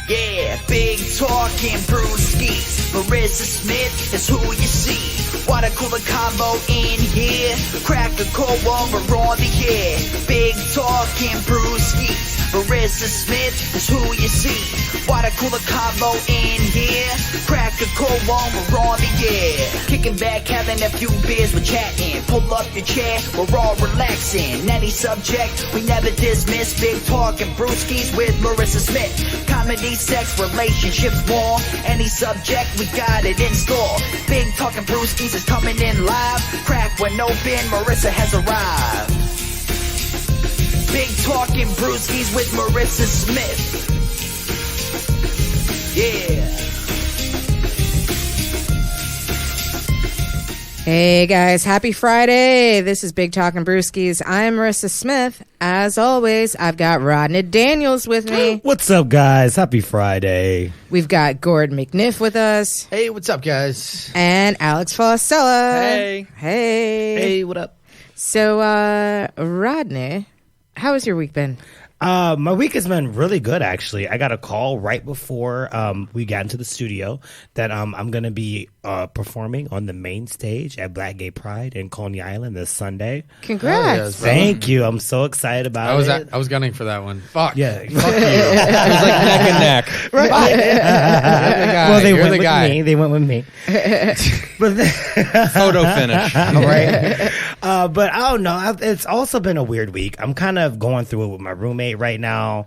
Yeah, big talking brewskis. Marissa Smith is who you see. What a cooler combo in here. Crack a cold one, we're on the air. Big talking brewskis. Marissa Smith is who you see. What a cooler combo in here. Crack a cold one, we're on the air. Kicking back, having a few beers, we're chatting. Pull up your chair, we're all relaxing. Any subject, we never dismiss. Big talking brewskis with Marissa Smith. Comedy, sex, relationships, war. Any subject, we got it in store. Big talking brewskis is coming in live. Crack when open, Marissa has arrived. Big talking brewskis with Marissa Smith. Yeah. Hey guys, happy Friday. This is Big Talkin' Brewskis. I'm Marissa Smith. As always, I've got Rodney Daniels with me. What's up, guys? Happy Friday. We've got Gordon McNiff with us. Hey, what's up, guys? And Alex Fossella. Hey. Hey, what up? So, Rodney, how has your week been? My week has been really good, actually. I got a call right before we got into the studio that I'm going to be performing on the main stage at Black Gay Pride in Coney Island this Sunday. Congrats. Thank you. I'm so excited about it. I was gunning for that one. Fuck. Yeah. Fuck you. It was like neck and neck. Right. Well, they went with me. They went with me. But Photo finish. Right. But I don't know. It's also been a weird week. I'm kind of going through it with my roommate right now.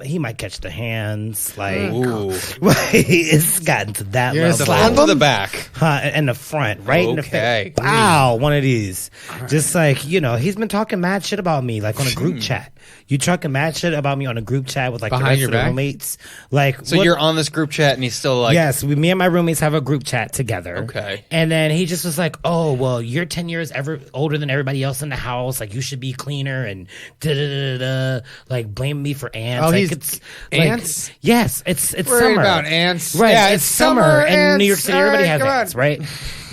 He might catch the hands. Like, it's gotten to that You're level. slap to the back. In the front, right in the Okay. face. Wow, one of these. Right. Just like, he's been talking mad shit about me, like on a group chat. You talking mad shit about me on a group chat with like Behind the rest your of the back? roommates. Like, So you're on this group chat and he's still like... Yes, me and my roommates have a group chat together. Okay. And then he just was like, "Oh, well, you're 10 years older than everybody else in the house. Like, you should be cleaner and da-da-da-da-da. Like, blame me for ants." Oh, like, he's it's ants? Like, yes, it's Worried summer. about ants. Right, Yeah, it's summer in ants. New York City. All Everybody right, has come on. ants, right?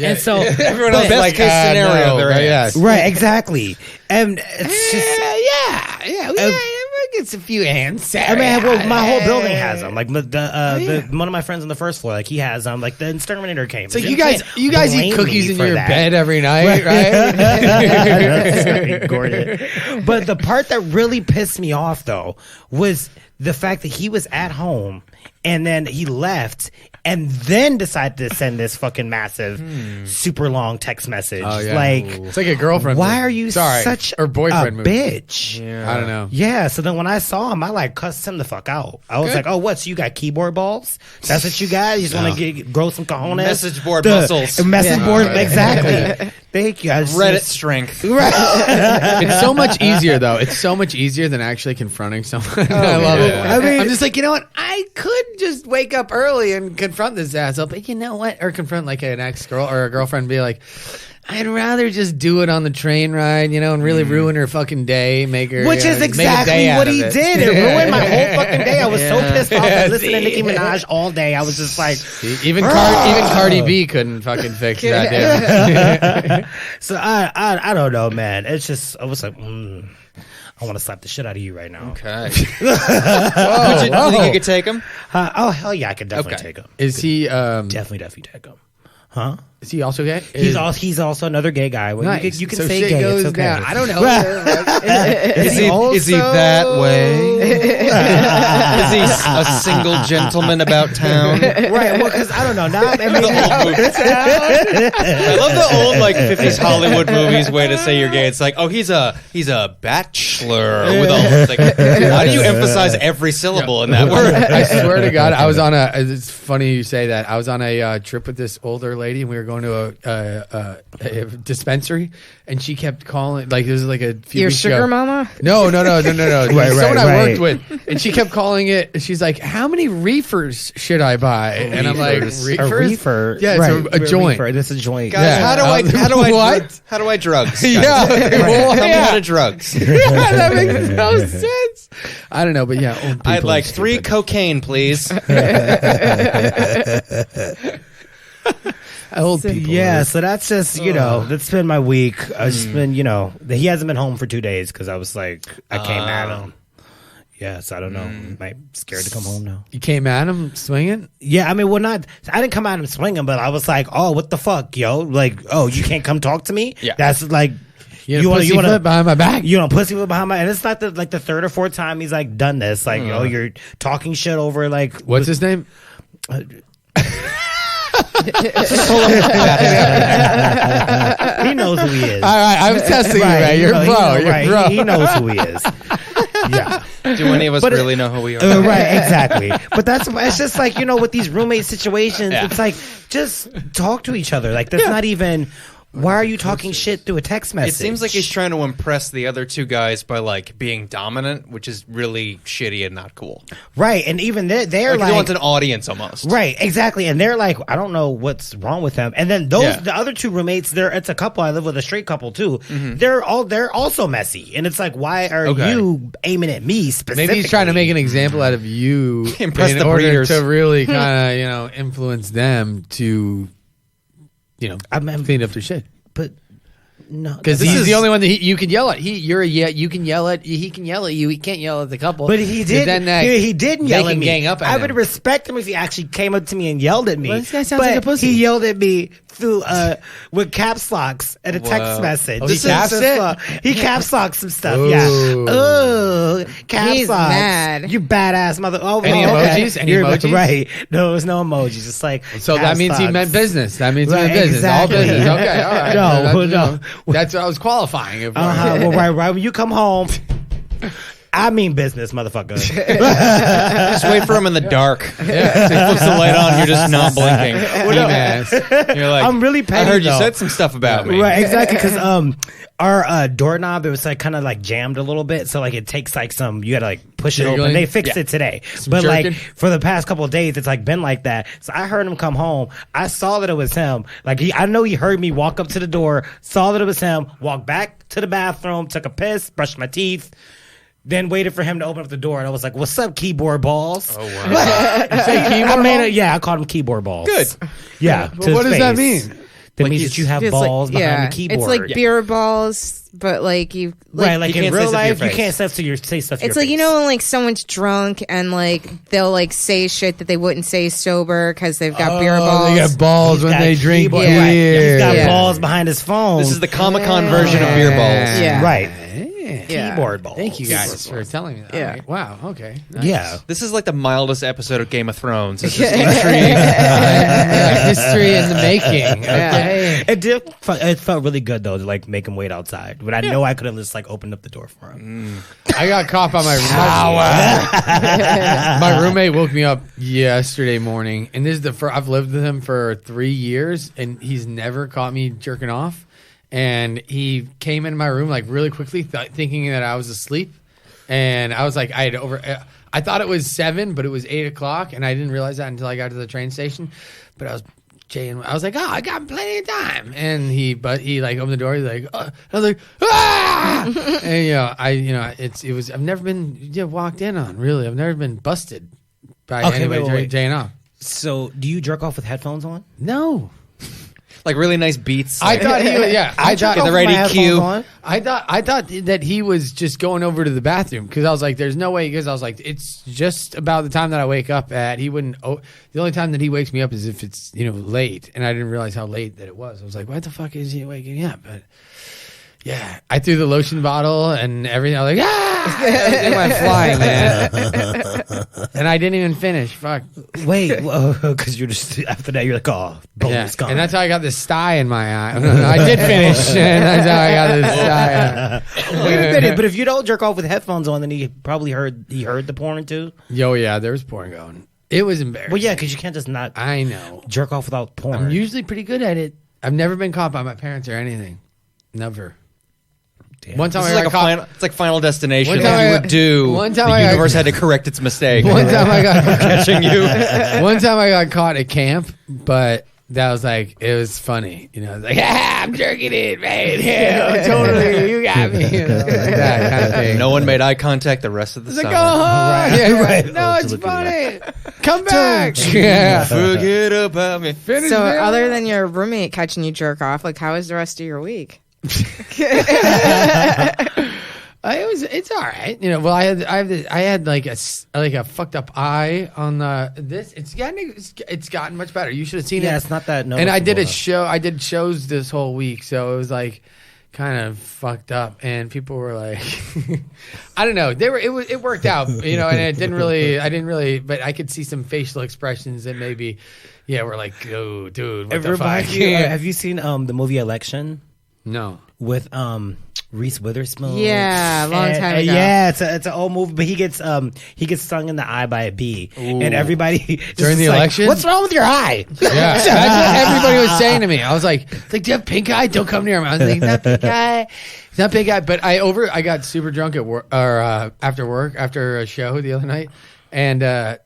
And so Everyone else, Best like, case scenario, no, they're right? ants. right, exactly. And it's just we get a few ants. I mean, well, my whole building has them. Like one of my friends on the first floor, like he has them. Like the exterminator came. So you guys eat cookies in your bed every night, right? Gordon. But the part that really pissed me off though was the fact that he was at home and then he left and then decided to send this fucking massive, super long text message. Oh, yeah. Like, It's like a girlfriend. why thing. are you Sorry. such or boyfriend a movie. bitch? I don't know. Yeah, so then when I saw him, I like cussed him the fuck out. I was like, "Oh, what? So you got keyboard balls? That's what you got? You just want to grow some cojones? Message board muscles. Message board, exactly. Thank you. Reddit strength. It's so much easier, though. It's so much easier than actually confronting someone. I love it. I mean, I'm just like, you know what? I could just wake up early and confront this asshole, but you know what? Or confront like an ex-girl or a girlfriend and be like, I'd rather just do it on the train ride, and really ruin her fucking day, make her. Which is exactly what he did. It ruined my whole fucking day. I was so pissed off at listening to Nicki Minaj all day. I was just like, even Cardi B couldn't fucking fix that damn. So I don't know, man. It's just I was like, I want to slap the shit out of you right now. Okay. Do you think you could take him? Oh hell yeah, I could definitely take him. Is he? Definitely take him. Huh? Is he also gay? He's also another gay guy. Well, Nice. You can So say shit gay. goes It's okay. down. I don't know. Is he that way? Is he a single gentleman about town? Right. Well, because I don't know. Now, I love the old like 50s Hollywood movies way to say you're gay. It's like, oh, he's a bachelor with a like. How do you emphasize every syllable in that word? I swear to God, I was on a. It's funny you say that. I was on a trip with this older lady, and we were going to a dispensary, and she kept calling. Like this is like a few Your weeks sugar ago. mama? No. Right, Someone I right. worked with, and she kept calling it. She's like, "How many reefers should I buy?" And I'm like, Reefers? "Reefers? A reefer. Yeah, right. it's a joint." Reefer. This is a joint. Guys, Yeah. how do I drugs? Guys? Yeah, well, Tell me yeah. how to drugs. Yeah, that makes no sense. I don't know, but yeah, old people I'd like are 3 stupid. cocaine, please. Old people. Yeah, so that's just, that's been my week. I've just been, he hasn't been home for 2 days because I was like, I came at him. Yeah, so I don't know. Might scared to come home now. You came at him swinging. Yeah, I mean, well, not. I didn't come out and swinging, but I was like, "Oh, what the fuck, yo! Like, oh, you can't come talk to me? Yeah. That's like, You want to behind my back. you know, pussy behind my." And it's not the third or fourth time he's like done this. Like, oh, you're talking shit over like What's his name? he knows who he is. All right, I'm testing you, man. You're know, bro. he know- You're right, bro. He knows who he is. Yeah. Do any of us But really know who we are? Right, exactly. But it's just like, you know, with these roommate situations, Yeah. it's like, just talk to each other. Like, that's not even, why are you talking shit through a text message? It seems like he's trying to impress the other two guys by like being dominant, which is really shitty and not cool. right. And even they're Like, like, he wants an audience almost. right, exactly. And they're like, I don't know what's wrong with them. And then the other two roommates, it's a couple. I live with a straight couple too. Mm-hmm. They're also messy. And it's like, why are Okay. you aiming at me specifically? Maybe he's trying to make an example out of you Impress in the order breeders. to really kind of influence them to I'm- clean up their shit. but no, Because This he's is- the only one that you can yell at. You can yell at. He can yell at you. He can't yell at the couple. But he did. He didn't they yell at can me. gang up at I him. would respect him if he actually came up to me and yelled at me. Well, this guy sounds but like a pussy. he yelled at me through with caps locks and a text Whoa. message. Oh, he caps it? He caps locked some stuff. Ooh. Yeah. Oh, caps He's locks. mad. You badass mother. Oh, Any okay. emojis? Any You're emojis? Right. No, there was no emojis. Just like So that caps means he locks. meant business. That means Right, he meant business. exactly. All business. Okay, all right. No, that's, no. That's what I was qualifying. If Well, right. When you come home, I mean business, motherfucker. Just wait for him in the dark. Yeah. So he flips the light on, you're just not blinking. Ass. You're like, I'm really I petty, heard you though. said some stuff about me. Right, exactly. Because our doorknob, it was like kind of like jammed a little bit, so like it takes like some, you gotta like push it open. Jiggling? They fixed Yeah. it today, but jerking? like for the past couple of days, it's like been like that. So I heard him come home. I saw that it was him. Like I know he heard me walk up to the door, saw that it was him, walked back to the bathroom, took a piss, brushed my teeth. Then waited for him to open up the door, and I was like, "What's up, keyboard balls?" Oh wow! I called him keyboard balls. Good. Yeah. But to his what does that face. mean? That Like means he's- that you have It's balls like, behind the keyboard. It's like beer balls, but like you, right, like you in can't say real stuff to your life, you face. can't say stuff to It's your like, you face. know, when like someone's drunk and like they'll like say shit that they wouldn't say sober because they've got beer balls. They got balls He's when got they drink keyboard- beer. right. He's got Yeah. balls behind his phone. This is the Comic-Con version of beer balls. Yeah. Right. Yeah. Keyboard balls. Thank you guys for telling me that. Yeah. All right. Wow. Okay. Nice. Yeah. This is like the mildest episode of Game of Thrones. It's just History in the making. Okay. It felt really good though to like make him wait outside, but I know I could have just like opened up the door for him. I got caught by my my roommate woke me up yesterday morning, and this is the first I've lived with him for 3 years, and he's never caught me jerking off. And he came into my room like really quickly, thinking that I was asleep, and I was like, I thought it was 7, but it was 8 o'clock, and I didn't realize that until I got to the train station. But I was like, oh, I got plenty of time. And he like opened the door. He's like, I was like, ah! And I've never been walked in on, really. I've never been busted by Okay, anybody wait. jaying off. So, do you jerk off with headphones on? No. like really nice beats. I Like, thought he was, yeah. I thought Get the right EQ. I thought that he was just going over to the bathroom because I was like, "There's no way." Because I was like, "It's just about the time that I wake up at." He wouldn't. Oh, the only time that he wakes me up is if it's late, and I didn't realize how late that it was. I was like, "What the fuck is he waking me up?" But yeah, I threw the lotion bottle and everything. I was like, "Ah!" It went flying, man. And I didn't even finish. Fuck. Wait, because you're just after that you're like, oh, boom, Yeah, it's gone. and that's how I got this sty in my eye. No, I did finish, and that's how I got this sty. Wait a minute, but if you don't jerk off with headphones on, then he probably heard the porn too. Yo, yeah, there was porn going. It was embarrassing. Well, yeah, because you can't just not I know. jerk off without porn. I'm usually pretty good at it. I've never been caught by my parents or anything. Never. Damn. One time This I is like got a caught. final, it's like Final Destination. One If time you I- would do, one time the I got- universe had to correct its mistake. One time I got catching you. One time I got caught at camp, but that was like it was funny. Like I'm jerking it, man. Yeah, totally. You got me. Like that kind of thing. No one made eye contact the rest of the It's like, summer. go home. Yeah, right. No, Oh, it's look at funny. Come back. Yeah. Forget about me. Finish So, it. other than your roommate catching you jerk off, like how was the rest of your week? It's all right. You know, well, I had like a fucked up eye on this. It's gotten much better. You should have seen it. Yeah, it's not that And I did a noticeable, show. I did shows this whole week, so it was like kind of fucked up, and people were like, I don't know. It worked out, you know, and I didn't really, but I could see some facial expressions that maybe, yeah, we're like, oh, dude, what the fuck? Have you seen the movie Election No. with Reese Witherspoon? Yeah, a long time ago. Yeah, it's an old movie, but he gets stung in the eye by a bee, and everybody just During the is like, election? what's wrong with your eye? Yeah, that's what everybody was saying to me. I was like, do you have pink eye? Don't come near him. I was like, not pink eye. It's not pink eye. But I got super drunk at work, or after work, after a show the other night, and I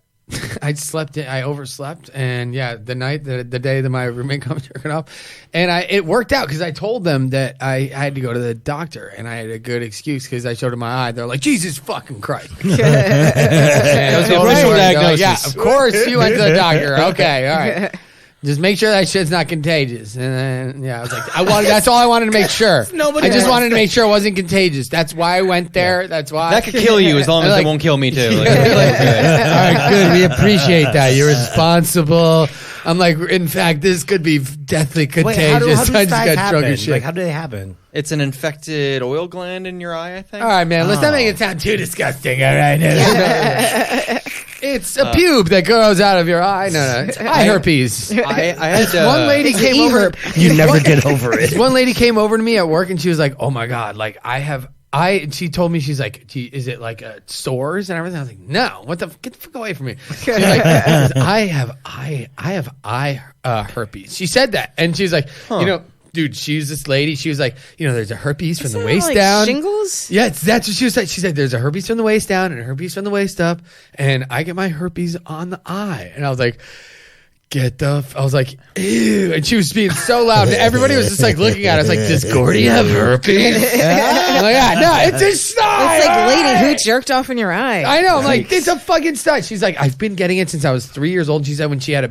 overslept, and yeah, the day that my roommate comes jerking off, and it worked out because I told them that I had to go to the doctor, and I had a good excuse because I showed them my eye. They're like, Jesus fucking Christ. That was the official diagnosis. Yeah, of course you went to the doctor. Okay, all right. Just make sure that shit's not contagious. And then, yeah, I was like, that's all I wanted to make sure. Nobody I just wants wanted to make sure it wasn't contagious. That's why I went there. Yeah. That's why. That could kill you as long as it won't kill me too. All right, good. We appreciate that. You're responsible. I'm like, in fact, this could be deathly contagious. How do I just got happen? drunk as shit. Like, how do they happen? It's an infected oil gland in your eye, I think. All right, man. Let's not make it sound too disgusting. All right. It's a pube that grows out of your eye. No. Eye herpes. I had One lady came over. You never get over it. One lady came over to me at work and she was like, "Oh my god, like she told me, she's like, is it like sores and everything?" I was like, "No, what the get the fuck away from me." She's like, I have eye herpes. She said that, and she's like, you know, dude, she's this lady. She was like, you know, there's a herpes from the waist like down. Shingles? Yeah, that's what she was saying. She said, there's a herpes from the waist down and a herpes from the waist up, and I get my herpes on the eye. And I was like, I was like, ew. And she was being so loud. And everybody was just like looking at us like, does Gordy have herpes? I'm like, yeah, no, it's a stud. It's like, lady, who jerked off in your eye? I know. I'm like, it's a fucking stud. She's like, I've been getting it since I was 3 years old. She said when she had a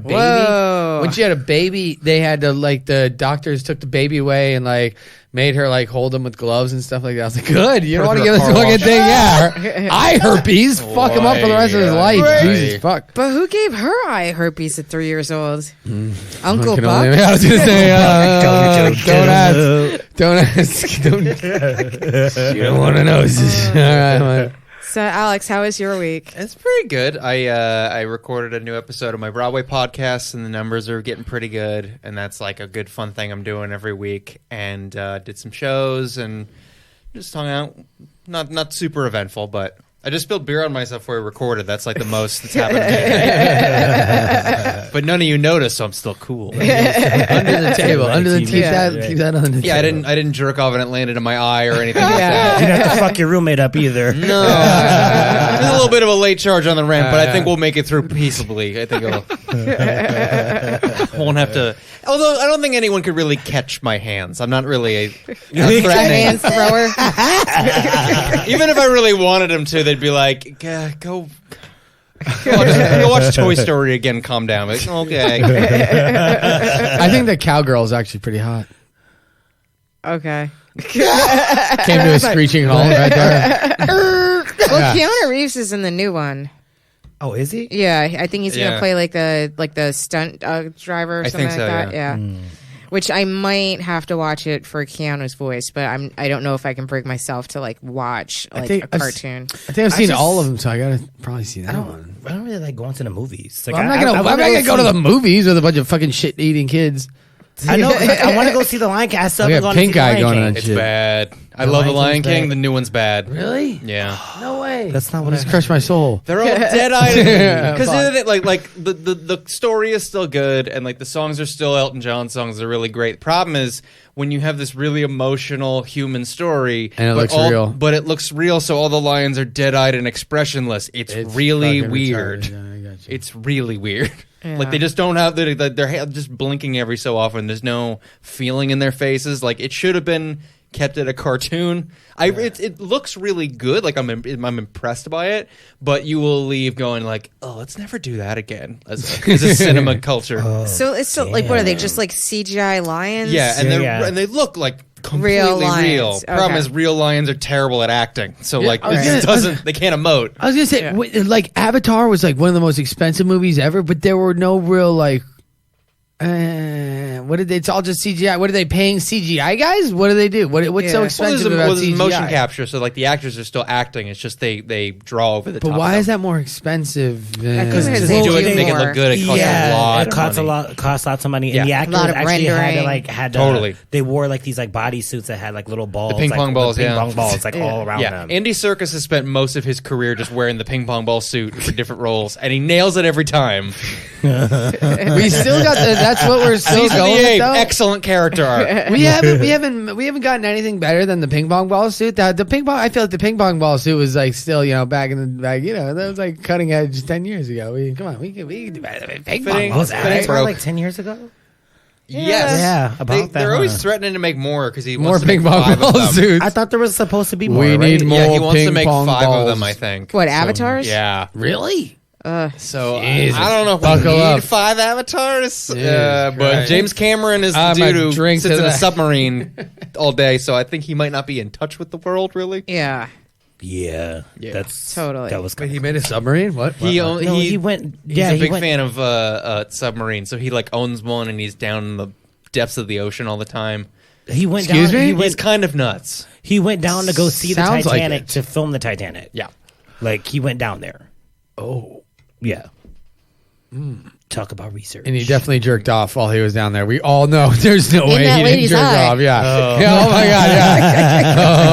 baby, they had to, like, the doctors took the baby away and, like, made her, like, hold him with gloves and stuff like that. I was like, good. You don't want to get this fucking thing. Yeah. Eye herpes. Fuck him up for the rest of his life. Right. Jesus fuck. But who gave her eye herpes at 3 years old? Uncle Can Buck? only- I was going to say, don't ask. You don't want to know. All right, man. So, Alex, how was your week? It's pretty good. I recorded a new episode of my Broadway podcast, and the numbers are getting pretty good. And that's like a good fun thing I'm doing every week. And did some shows and just hung out. Not super eventful, but I just spilled beer on myself before I recorded. That's like the most that's happened to me. But none of you noticed, so I'm still cool. Under the table. Keep that on the table. Yeah, I didn't jerk off and it landed in my eye or anything like You that. didn't have to fuck your roommate up either. No, there's a little bit of a late charge on the rent, but I think we'll make it through peaceably. I think I won't have to. Although I don't think anyone could really catch my hands. I'm not really a threatening. Hands thrower? Even if I really wanted them to, they'd be like, "Go watch Toy Story again. Calm down." Like, okay. I think the cowgirl is actually pretty hot. Okay. Came to a screeching halt right there. Well, Keanu Reeves is in the new one. Oh, is he? Yeah, I think he's Yeah. gonna play like the stunt driver or I something think like so, that. Yeah. Which I might have to watch it for Keanu's voice, but I don't know if I can bring myself to like watch like a cartoon. I think I've seen just- all of them, so I gotta probably see that I one. don't really like going to the movies. Like, Well, I'm not gonna go to the movies with a bunch of fucking shit eating kids. I know. Like, I want to go see the Lion King. I still We haven't got gone to pink see the eye Lion going King. on. It's Shit. bad. I The love The Lion Lion King's King. bad. The new one's bad. Really? Yeah. No way. That's not what Just crushed my soul. They're all dead-eyed because like the story is still good and like the songs are still Elton John songs. They're really great. The problem is when you have this really emotional human story And it but looks real. but it looks real, so all the lions are dead-eyed and expressionless. It's really fucking weird. retarded. Yeah, I got you. It's really weird. Yeah. Like they just don't have they're just blinking every so often. There's no feeling in their faces. Like it should have been kept it a cartoon. It looks really good. Like I'm impressed by it, but you will leave going like, oh, let's never do that again as a cinema culture. So it's still like, what are they, just like CGI lions? Yeah, and Yeah. they look like completely Real lions. real. Okay. Problem is, real lions are terrible at acting. So Yeah, like, I was this gonna- doesn't. They can't emote. I was gonna say, like Avatar was like one of the most expensive movies ever, but there were no real like. What did they? It's all just CGI. What are they paying CGI guys? What do they do? What's so Yeah. expensive Well, about there's CGI? motion capture, so like the actors are still acting. It's just they draw over the But top. why of is them. that more expensive? Because Because it's they do it Well, to make it more. look good. It costs yeah, a lot. it costs of money. costs lots of money, Yeah. and the A actors lot of actually rendering. had Totally. They wore like these like bodysuits that had like little balls, ping like, pong balls, ping yeah. pong balls, like all around Yeah, them. Andy Serkis has spent most of his career just wearing the ping pong ball suit for different roles, and he nails it every time. We still got the. That's what we're still Caesar the going Ape, with, though. excellent character arc. We haven't gotten anything better than the ping pong ball suit. The ping pong. I feel like the ping pong ball suit was like still back in the that was like cutting edge 10 years ago. We can do better than ping pong Fitting. balls. was Fitting. Avatar Broke. like 10 years ago? Yes, Yeah, about that, They're always huh? threatening to make more because he More wants to ping make pong 5 ball of them. suits. I thought there was supposed to be more. We right? need more. Yeah, he wants to ping make pong 5 of them. balls. I think. What, avatars? Yeah. Really? So Jesus. I don't know if Buckle we need up. 5 avatars, Jesus but Christ. James Cameron is the I'm a dude who drink sits to in a that. submarine all day. So I think he might not be in touch with the world really. Yeah. Yeah, that's Totally. That was Wait, he made a submarine? What? He No, he went. He's Yeah, a he big went- fan of submarines, so he like owns one, and he's down in the depths of the ocean all the time. He went Excuse down. me? He He's went, kind of nuts. he went down to go see the Sounds like Titanic it. to film the Titanic. Yeah. Like he went down there. Oh. Yeah. Talk about research. And he definitely jerked off while he was down there. We all know there's no way that he didn't lady's jerk eye. off. Yeah. Yeah. Oh my god. Yeah.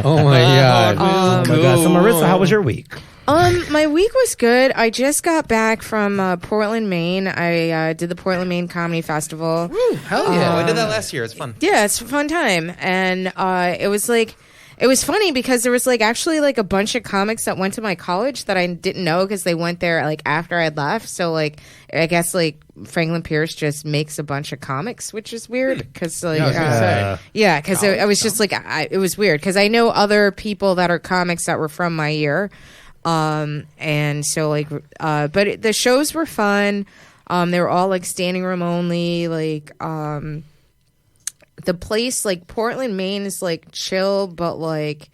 Oh my god. Oh my god! So Marissa, how was your week? My week was good. I just got back from Portland, Maine. I did the Portland, Maine Comedy Festival. Hell yeah. I did that last year. It's fun. Yeah, it's a fun time. And it was funny because there was like actually like a bunch of comics that went to my college that I didn't know because they went there like after I'd left. So like I guess like Franklin Pierce just makes a bunch of comics, which is weird because like I was gonna say. yeah, because I was just like it was weird because I know other people that are comics that were from my year. And so like but the shows were fun. They were all like standing room only, like the place, like Portland, Maine is like chill, but like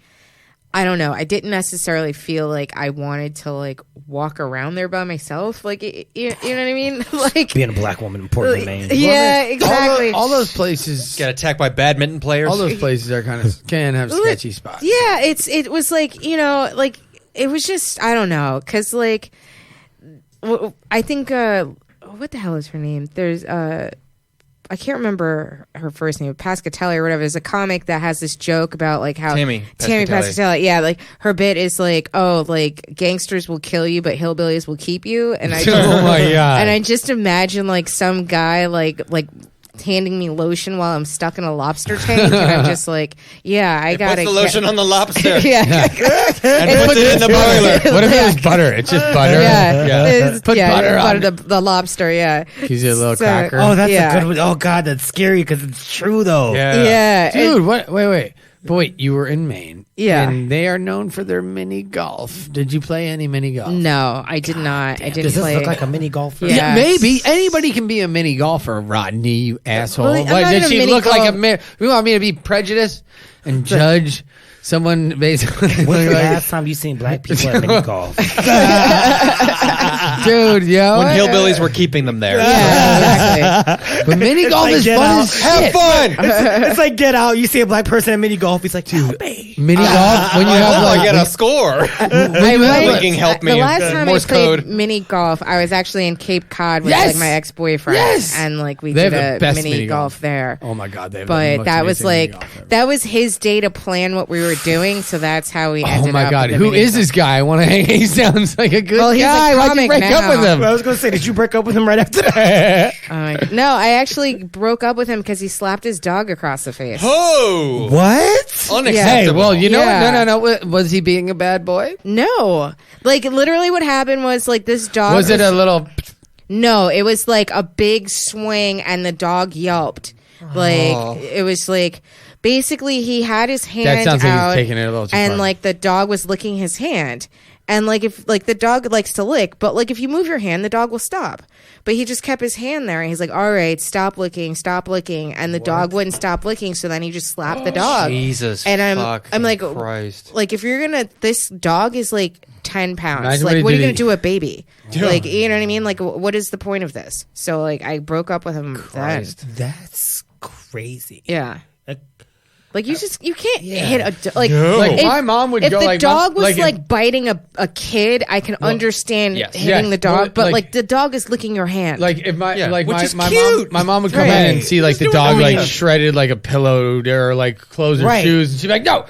I don't know. I didn't necessarily feel like I wanted to like walk around there by myself. Like you know what I mean? Like Being a black woman in Portland, Maine. yeah, exactly. All those places. Got attacked by badminton players. All those places are kind of can have sketchy spots. Yeah, it was like like it was just I don't know because like I think what the hell is her name? There's I can't remember her first name, Pascatelli or whatever. There's a comic that has this joke about like how Tammy Pascatelli. Yeah, like her bit is like, oh, like gangsters will kill you, but hillbillies will keep you. And I Oh my god. and I just imagine like some guy like handing me lotion while I'm stuck in a lobster tank, and I'm just like, yeah, I got Puts the lotion on the lobster yeah. and puts it in the boiler. What if it was butter? It's just butter. Yeah, it's- Put yeah, butter on it. the lobster. Yeah, Gives you a little So- cracker. Oh, that's Yeah. a good one. Oh god, that's scary because it's true though. yeah, Dude, what? Wait. But wait, you were in Maine. Yeah. And they are known for their mini golf. Did you play any mini golf? No, I did not. I didn't Does this play. look like a mini golfer? Yeah. Yeah, maybe. Anybody can be a mini golfer, Rodney, you asshole. Well, I'm What, not did a she mini look like a golf- man? You want me to be prejudiced and judge someone basically? When's the like, last time you seen black people at mini golf? dude, yo. When hillbillies were keeping them there. Yeah, exactly. But mini golf like is Get fun Out. as Have shit. fun. It's like Get Out. You see a black person at mini golf. He's like, dude, Mini golf, when you have I like. get a score. I went, Linking helped me the in last time Morse I played code. mini golf, I was actually in Cape Cod with Yes! like my ex-boyfriend, Yes! and like we They did have the a best mini mini golf golf. there. Oh my god, they have the But most that was amazing mini like golf ever. that was his day to plan what we were doing, so that's how we ended Oh my up god, with the who mini is golf. this guy? I want to hang. He sounds like a good Well, he's a guy. Why'd you comic break up now. with him? I was gonna say, did you break up with him right after that? No, I actually broke up with him because he slapped his dog across the face. Oh, What? unacceptable. Hey, well, you know Yeah. what? No. Was he being a bad boy? No, like literally, what happened was like this dog. Was it a little? No, it was like a big swing, and the dog yelped. Like it was like basically he had his hand That sounds like out, he's taking it a little too and far. like the dog was licking his hand, And like if like the dog likes to lick, but like if you move your hand, the dog will stop. But he just kept his hand there, and he's like, "All right, stop licking," and the dog wouldn't stop licking. So then he just slapped the dog. Jesus, And I'm fucking like, Christ. like if you're gonna, this dog is like 10 pounds. Imagine Like, what what are he you gonna did. do with a baby? Like, you know what I mean? Like, what is the point of this? So like, I broke up with him then. That's crazy. Yeah. Like you can't Yeah. hit a like. Like If- my mom would if go the like dog was if- like biting a kid, I can understand yes. hitting Yes. the dog, Well, but like- like the dog is licking your hand. Like if my Yeah, like which my is my cute. mom would come Right. in and see like the doing dog like that. shredded like a pillow or like clothes or Right. shoes, and she'd be like, no,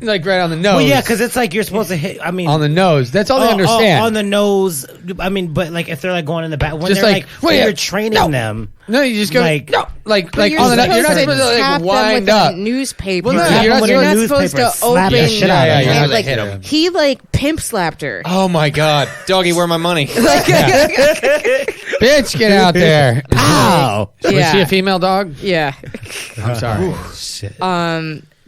like right on the nose. Well, yeah, because it's like you're supposed to hit. I mean, on the nose. That's all they understand. on the nose. I mean, but like if they're like going in the back, when Just they're like, like, well, when yeah, you're training no. them. No, you just go Like- no, like But you're on the. You're not supposed supposed to tap like them wind with up. a newspaper. Well, no, Tap you're them not with You're a not newspaper, supposed to slap open. the shit out of Yeah, them. yeah, and, yeah, like hit 'em. he like pimp slapped her. Oh my God, doggy, where my money? Bitch, get out there. Ow! Was Yeah. she a female dog? Yeah. I'm sorry. Shit.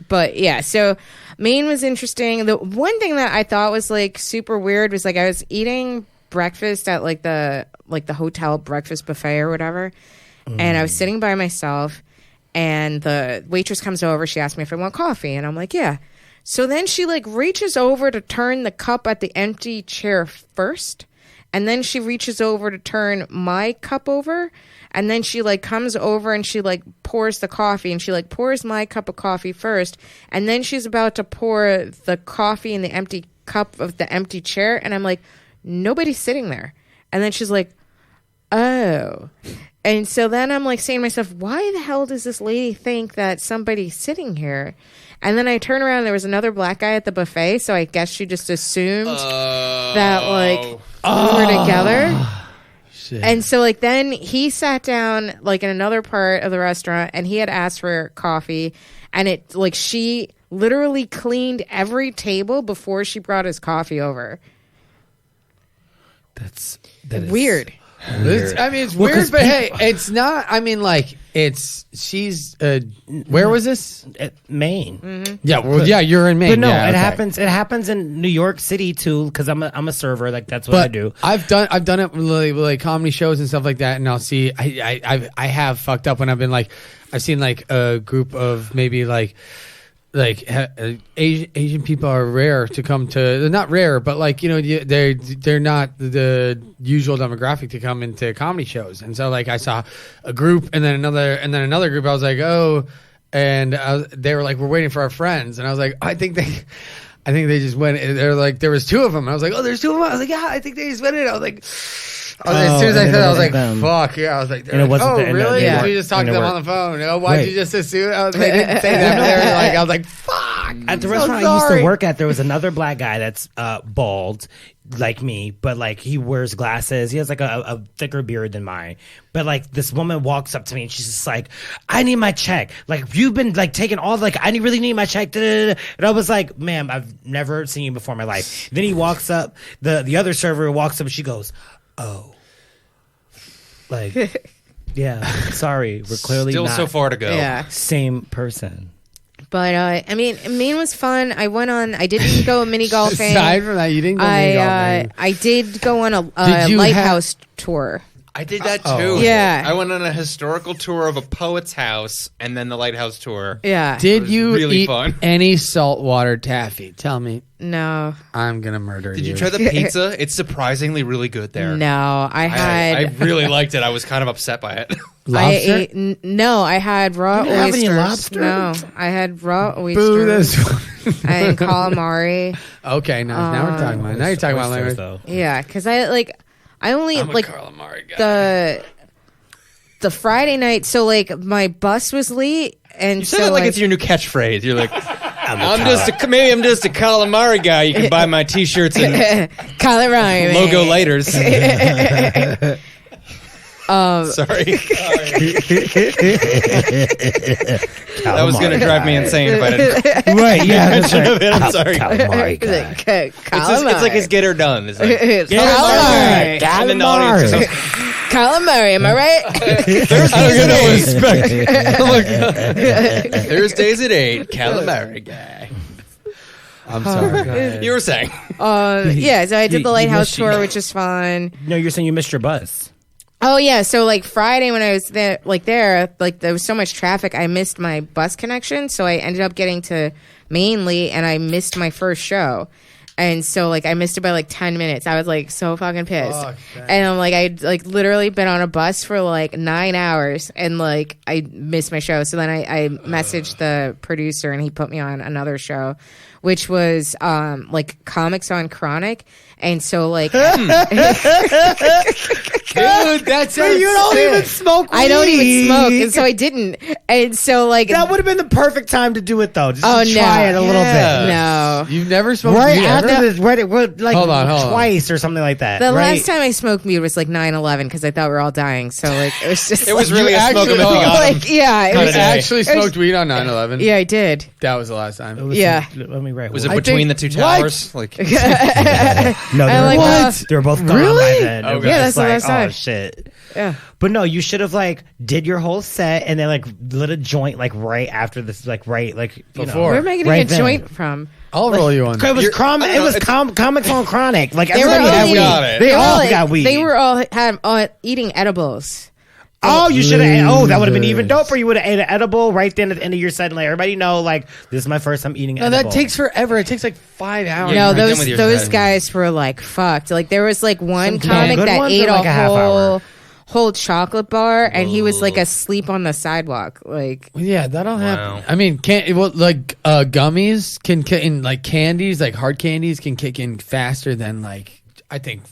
But yeah, so Maine was interesting. The one thing that I thought was like super weird was like I was eating breakfast at like the hotel breakfast buffet or whatever, and I was sitting by myself, and the waitress comes over. She asked me if I want coffee, and I'm like, yeah. So then she like reaches over to turn the cup at the empty chair first, and then she reaches over to turn my cup over, and then she like comes over and she like pours the coffee, and she like pours my cup of coffee first, and then she's about to pour the coffee in the empty cup of the empty chair, and I'm like, nobody's sitting there. And then she's like, oh. And so then I'm like saying to myself, why the hell does this lady think that somebody's sitting here? And then I turn around and there was another black guy at the buffet, so I guess she just assumed that like we were together. Shit. And so like then he sat down like in another part of the restaurant, and he had asked for coffee, and it like she literally cleaned every table before she brought his coffee over. That is Weird. I mean, it's Well, 'cause weird, but hey, it's not. I mean, like, she's. Where was this? At Maine. Yeah, well, yeah, you're in Maine. But no, yeah, it okay. happens. It happens in New York City too, because I'm a server. Like that's what I But do. I've done it with like comedy shows and stuff like that, and I'll see. I have fucked up when I've been like, I've seen like a group of maybe like Asian people are rare to come to. They're not rare, but like they're not the usual demographic to come into comedy shows. And so like I saw a group and then another group. I was like, oh, and they were like, we're waiting for our friends, and I was like, I think they just went. They're like, there was two of them. And I was like, oh, there's two of them. I was like, yeah, I think they just went in. I was like. As soon as I and said it it, I was like, wasn't them. fuck, yeah. I was like, And it wasn't oh, the- and really? they Yeah. Did you just talk and to they them weren't. on the phone? Oh, why'd Right. you just assume? Oh, they didn't say that. They were like, I was like, fuck. At the I'm so restaurant I used sorry. to work at, there was another black guy that's bald, like me, but like he wears glasses. He has like a thicker beard than mine. But like this woman walks up to me and she's just like, "I need my check. Like you've been like taking all like I really need my check." Da, da, da. And I was like, "Ma'am, I've never seen you before in my life." Then he walks up, the other server walks up and she goes, "Oh, like yeah, sorry, we're clearly Still not so far to go. Yeah. same person." But I mean, Maine was fun. I didn't go mini golfing. Aside from that, you didn't go mini golfing. I did go on Did a you lighthouse tour. I did that too. Uh-oh. Yeah. I went on a historical tour of a poet's house and then the lighthouse tour. Yeah. Did was you really eat fun. any saltwater taffy? Tell me. No. I'm going to murder you. Did you try the pizza? It's surprisingly really good there. No. I I had really liked it. I was kind of upset by it. Lobster? no, I had raw You didn't have oysters. any lobster? No, I had raw Boo, oysters that's and calamari. Okay, now we're talking about it. Now you're talking about Oysters, language. though. Yeah, because I only I'm a like calamari guy. the Friday night. So like my bus was late, and You said so it like it's your new catchphrase. You're like, I'm maybe I'm just a calamari guy. You can buy my T-shirts and calamari logo man. lighters. Sorry. That was going to drive me insane if I didn't. Right, yeah, that's mention of right. it. I'm sorry. Calamari guy. It's like, It's like his get her done. It's like, It's Calamari. calamari. and then the audience just goes, Calamari, am I right? Thursdays at 8, calamari guy. I'm sorry. You were saying. Yeah, so I did the you Lighthouse missed- tour, which is fun. No, you're saying you missed your bus. Oh yeah, so like Friday when I was there, there was so much traffic, I missed my bus connection, so I ended up getting to Mainly, and I missed my first show, and so like I missed it by like 10 minutes. I was like so fucking pissed, and I'm like I'd like literally been on a bus for like 9 hours, and like I missed my show. So then I messaged the producer, and he put me on another show, which was like Comics on Chronic. And so, like, Dude, that's You don't even smoke weed. I don't even smoke, and so I didn't. And so, like, That would have been the perfect time to do it, though. Just Oh, to no. try it a little bit. no. You've never smoked Right weed after ever? this, right, like Hold on. twice or something like that. The right? last time I smoked weed was like 9/11 because I thought we were all dying. So, like, it was just. It was like, really a smoke actually- of the like, yeah, it You was. actually smoked weed on 9/11? Yeah, I did. That was the last time. Yeah. Let me write. Was it I between think- the two what? towers? Like, No, I they were, like, both, they were both gone Really? by then. It was Yeah, just that's the like, last time. Oh shit. Yeah. But no, you should have like did your whole set and then like lit a joint like right after this, like right, like you Before. Where am I getting Right a then. joint from? I'll roll you one. It was I don't know, Comics on Chronic. Like They were everybody all had eating- weed. got it. They all like- got weed. They were all had eating edibles. Oh, you should have. Oh, that would have been even doper. You would have ate an edible right then at the end of your set and let everybody know, like, this is my first time eating. No, edible. that takes forever. It takes like 5 hours. Yeah, No, you're done those with your those set. guys were like fucked. Like there was like one Some comic good that ones ate or, like, a a half hour? whole chocolate bar, and he was like asleep on the sidewalk. Like Yeah, that'll Wow. happen. I mean, gummies can kick in, like candies, like hard candies can kick in faster than like I think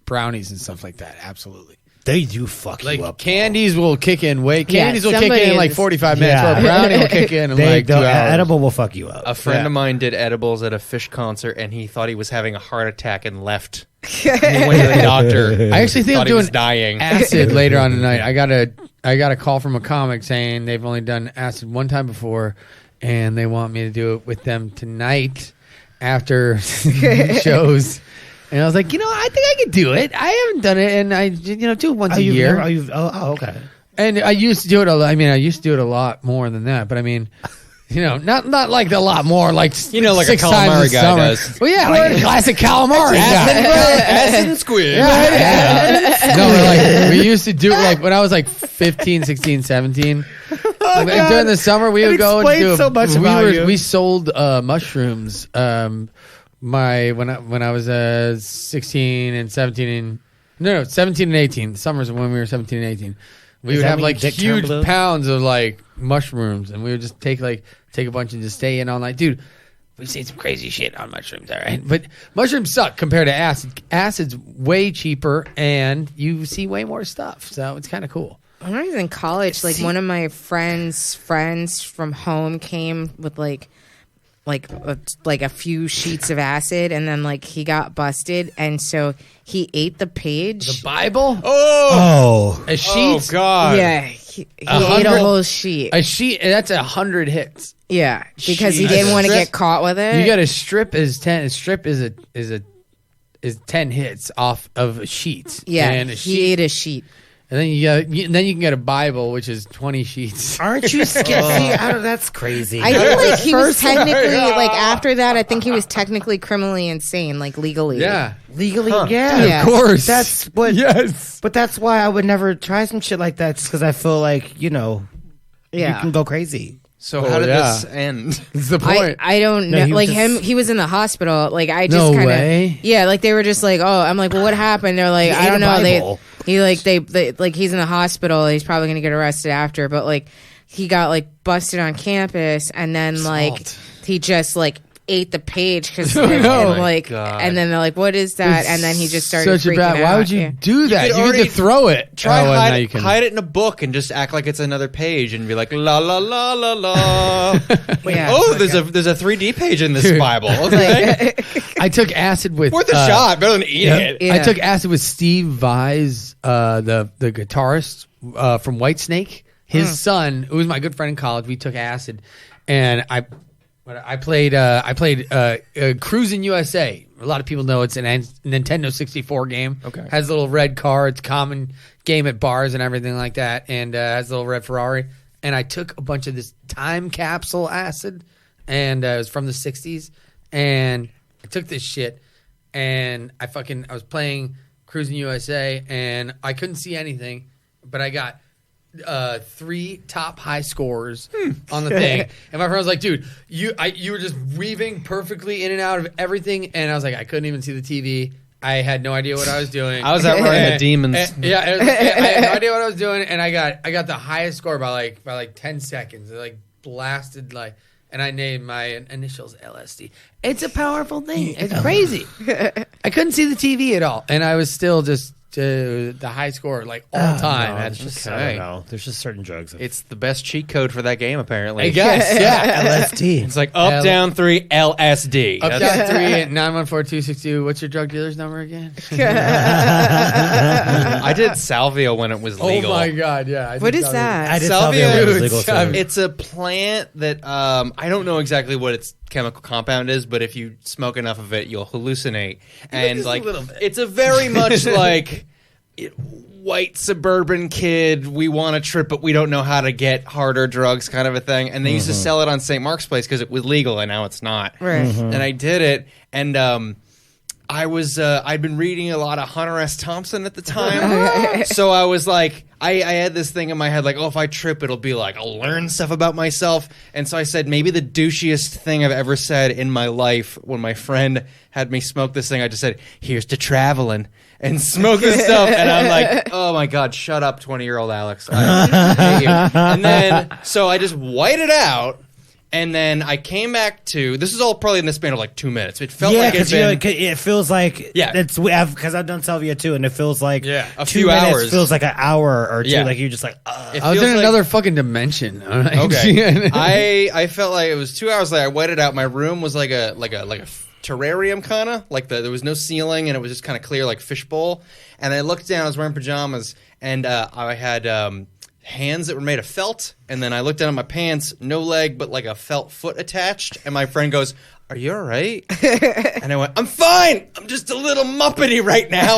brownies and stuff like that. Absolutely. They do fuck Like you up. candies will kick in Candies will kick somebody in like is- 45 minutes. Yeah. Or a brownie will kick in like 2 the hours. edible will fuck you up. a friend Yeah. of mine did edibles at a Fish concert, and he thought he was having a heart attack and left. He went to the doctor. I actually think thought I'm he was doing dying. acid later on tonight. I got a call from a comic saying they've only done acid one time before, and they want me to do it with them tonight after shows. And I was like, I think I could do it. I haven't done it, and I do it once a year. Okay. And I used to do it a lot. I mean, I used to do it a lot more than that. But I mean, not like a lot more. Like like a 6 times calamari a guy summer. does. Well, yeah, like a classic calamari. Acid and squid. No, like we used to do like when I was like 15, 16, 17. God. During the summer, we It would go and explains do. so much about you. We sold mushrooms. When I was 16 and 17 and no 17 and 18. Summers when we were 17 and 18. We Is would that have when like your dick turned huge blue? pounds of like mushrooms, and we would just take a bunch and just stay in all night, dude. We've seen some crazy shit on mushrooms, all right? But mushrooms suck compared to acid. Acid's way cheaper, and you see way more stuff, so it's kind of cool. when I was in college, like one of my friends from home came with like a few sheets of acid, and then like he got busted, and so he ate the page. The Bible, Oh. a sheet, God. Yeah, he ate a 100 whole sheet. a sheet. That's 100 hits. Yeah, because he Jeez. didn't want to Strip? get caught with it. You got a strip is 10. A strip is 10 hits off of a sheet. yeah, and a he sheet, ate a sheet. and then then you can get a Bible, which is 20 sheets. Aren't you scared? See, that's crazy. I feel like he was First one. technically like after that. I think he was technically criminally insane, like legally. Yeah, legally, Yeah. yeah. of course. That's what. Yes. But that's why I would never try some shit like that, because I feel like you yeah. can go crazy. So Oh, how did yeah. this end? That's the I, point. I don't No, know. he was Like just- he was in the hospital. Like I just No kind way. of yeah. Like they were just like, oh, I'm like, well, what happened? They're like, He I ate don't a know. Bible. They like he's in the hospital. He's probably gonna get arrested after. But like he got like busted on campus, and then like Salt. he just like ate the page because Oh, my like God. and then they're like, what is that? And then he just started Such a freaking bad. Why out. would you Yeah. do that? could You could already just throw it. Try Oh, and now you can. hide it in a book and just act like it's another page and be like la la la la la. Yeah. Oh, there's a 3D page in this Dude. Bible. Okay. I took acid with Worth a shot, better than eating it. Yeah. I took acid with Steve Vais, the guitarist from Whitesnake. His son, who was my good friend in college, we took acid, and I played Cruisin' USA. A lot of people know it's an Nintendo 64 game. Okay. Has a little red car. It's a common game at bars and everything like that, and has a little red Ferrari. And I took a bunch of this time capsule acid, and it was from the 60s. And I took this shit, and I was playing Cruising USA, and I couldn't see anything, but I got 3 top high scores on the thing. And my friend was like, dude, you were just weaving perfectly in and out of everything. And I was like, I couldn't even see the TV. I had no idea what I was doing. I was out running the demons. I had no idea what I was doing, and I got the highest score by like 10 seconds. It like blasted like, and I named my initials LSD. It's a powerful thing. It's crazy. I couldn't see the TV at all, and I was still just the high score like all time. No, That's it's just, okay. I don't know. There's just certain drugs. It's the best cheat code for that game, apparently. I guess, yeah. LSD. It's like up, down, 3, LSD. Up That's- down 3 at 914-262. What's your drug dealer's number again? I did salvia when it was legal. Oh my god, yeah. What is that? I did Salvia salvia when it was is- legal, too. It's a plant that I don't know exactly what its chemical compound is, but if you smoke enough of it, you'll hallucinate. And just a like, little bit. it's a very much like white suburban kid. We want a trip, but we don't know how to get harder drugs, kind of a thing. And they used to sell it on St. Mark's Place because it was legal, and now it's not. Right. And I did it, and I'd been reading a lot of Hunter S. Thompson at the time. So I was like, I had this thing in my head, like, oh, if I trip, it'll be like, I'll learn stuff about myself. And so I said, maybe the douchiest thing I've ever said in my life, when my friend had me smoke this thing, I just said, here's to traveling, and smoke this stuff. And I'm like, oh my God, shut up, 20-year-old Alex. I hate you. And then, so I just white it out. And then I came back to, this is all probably in the span of like 2 minutes. It felt like because it'd been, it feels like it's because I've done salvia too, and it feels like a 2 few minutes hours. feels like an hour or two. Yeah. Like you're just like, it I was feels in like- another fucking dimension. All right? Okay. I felt like it was 2 hours later. I wetted out. My room was like a terrarium kind of, like there was no ceiling and it was just kind of clear, like fishbowl. And I looked down. I was wearing pajamas, and I had hands that were made of felt. And then I looked down at my pants, no leg, but like a felt foot attached. And my friend goes, "Are you all right?" And I went, "I'm fine. I'm just a little muppety right now."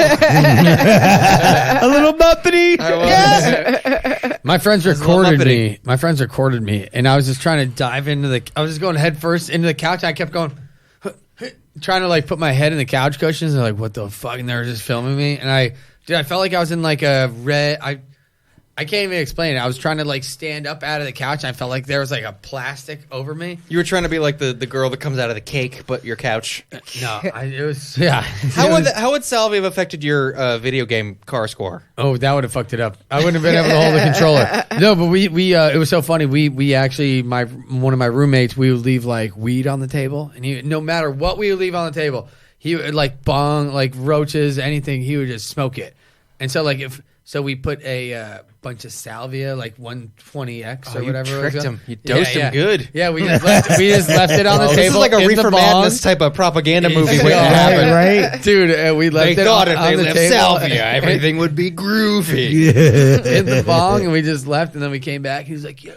a little muppety. I was. My friends little recorded Muppety. me. My friends recorded me, and I was just trying to dive into I was just going head first into the couch. I kept going, trying to like put my head in the couch cushions. And like, what the fuck? And they were just filming me, and I felt like I was in like a red. I can't even explain it. I was trying to like stand up out of the couch. And I felt like there was like a plastic over me. You were trying to be like the girl that comes out of the cake, but your couch. No, it was yeah. How would salvia have affected your video game car score? Oh, that would have fucked it up. I wouldn't have been able to hold the controller. No, but we it was so funny. We actually one of my roommates, we would leave like weed on the table, and no matter what we would leave on the table, he would like bong, like roaches, anything, he would just smoke it. And so like we put a bunch of salvia, like 120X or whatever. You it was. tricked him. You dosed him good. Yeah, we just left it on the table. This is like a in the Reefer bong. Madness type of propaganda movie Yeah, waiting to happen. right? Dude, we left They it thought on, if on they the left table. salvia, everything would be groovy. in the bong, and we just left, and then we came back. He was like, "Yo,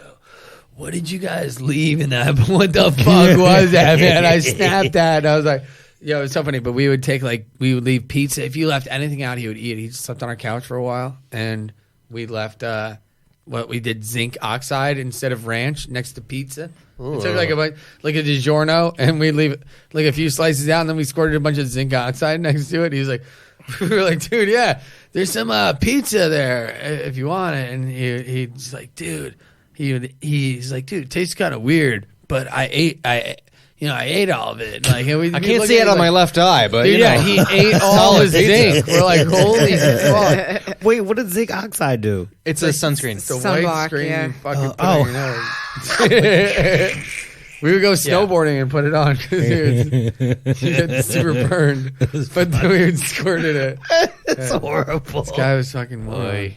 what did you guys leave in that? What the fuck was that, man?" I snapped that, and I was like, "Yo, it's so funny." But we would leave pizza. If you left anything out, he would eat it. He just slept on our couch for a while, and we left. We did zinc oxide instead of ranch next to pizza. We took like a DiGiorno, and we leave like a few slices out, and then we squirted a bunch of zinc oxide next to it. He was like, we were like, "Dude, yeah, there's some pizza there if you want it." And he's like, "Dude," he's like, "Dude, it tastes kind of weird, but I ate all of it." Like, and I can't see it on my left eye, but Dude, you know. yeah, he ate all his zinc. We're like, holy fuck. Wait, what did zinc oxide do? It's a sunscreen. It's a Sunblock, white screen yeah. you fucking put Oh. on your nose. We would go snowboarding and put it on because it's super burned. But then we would squirted it. It's horrible. This guy was fucking wild.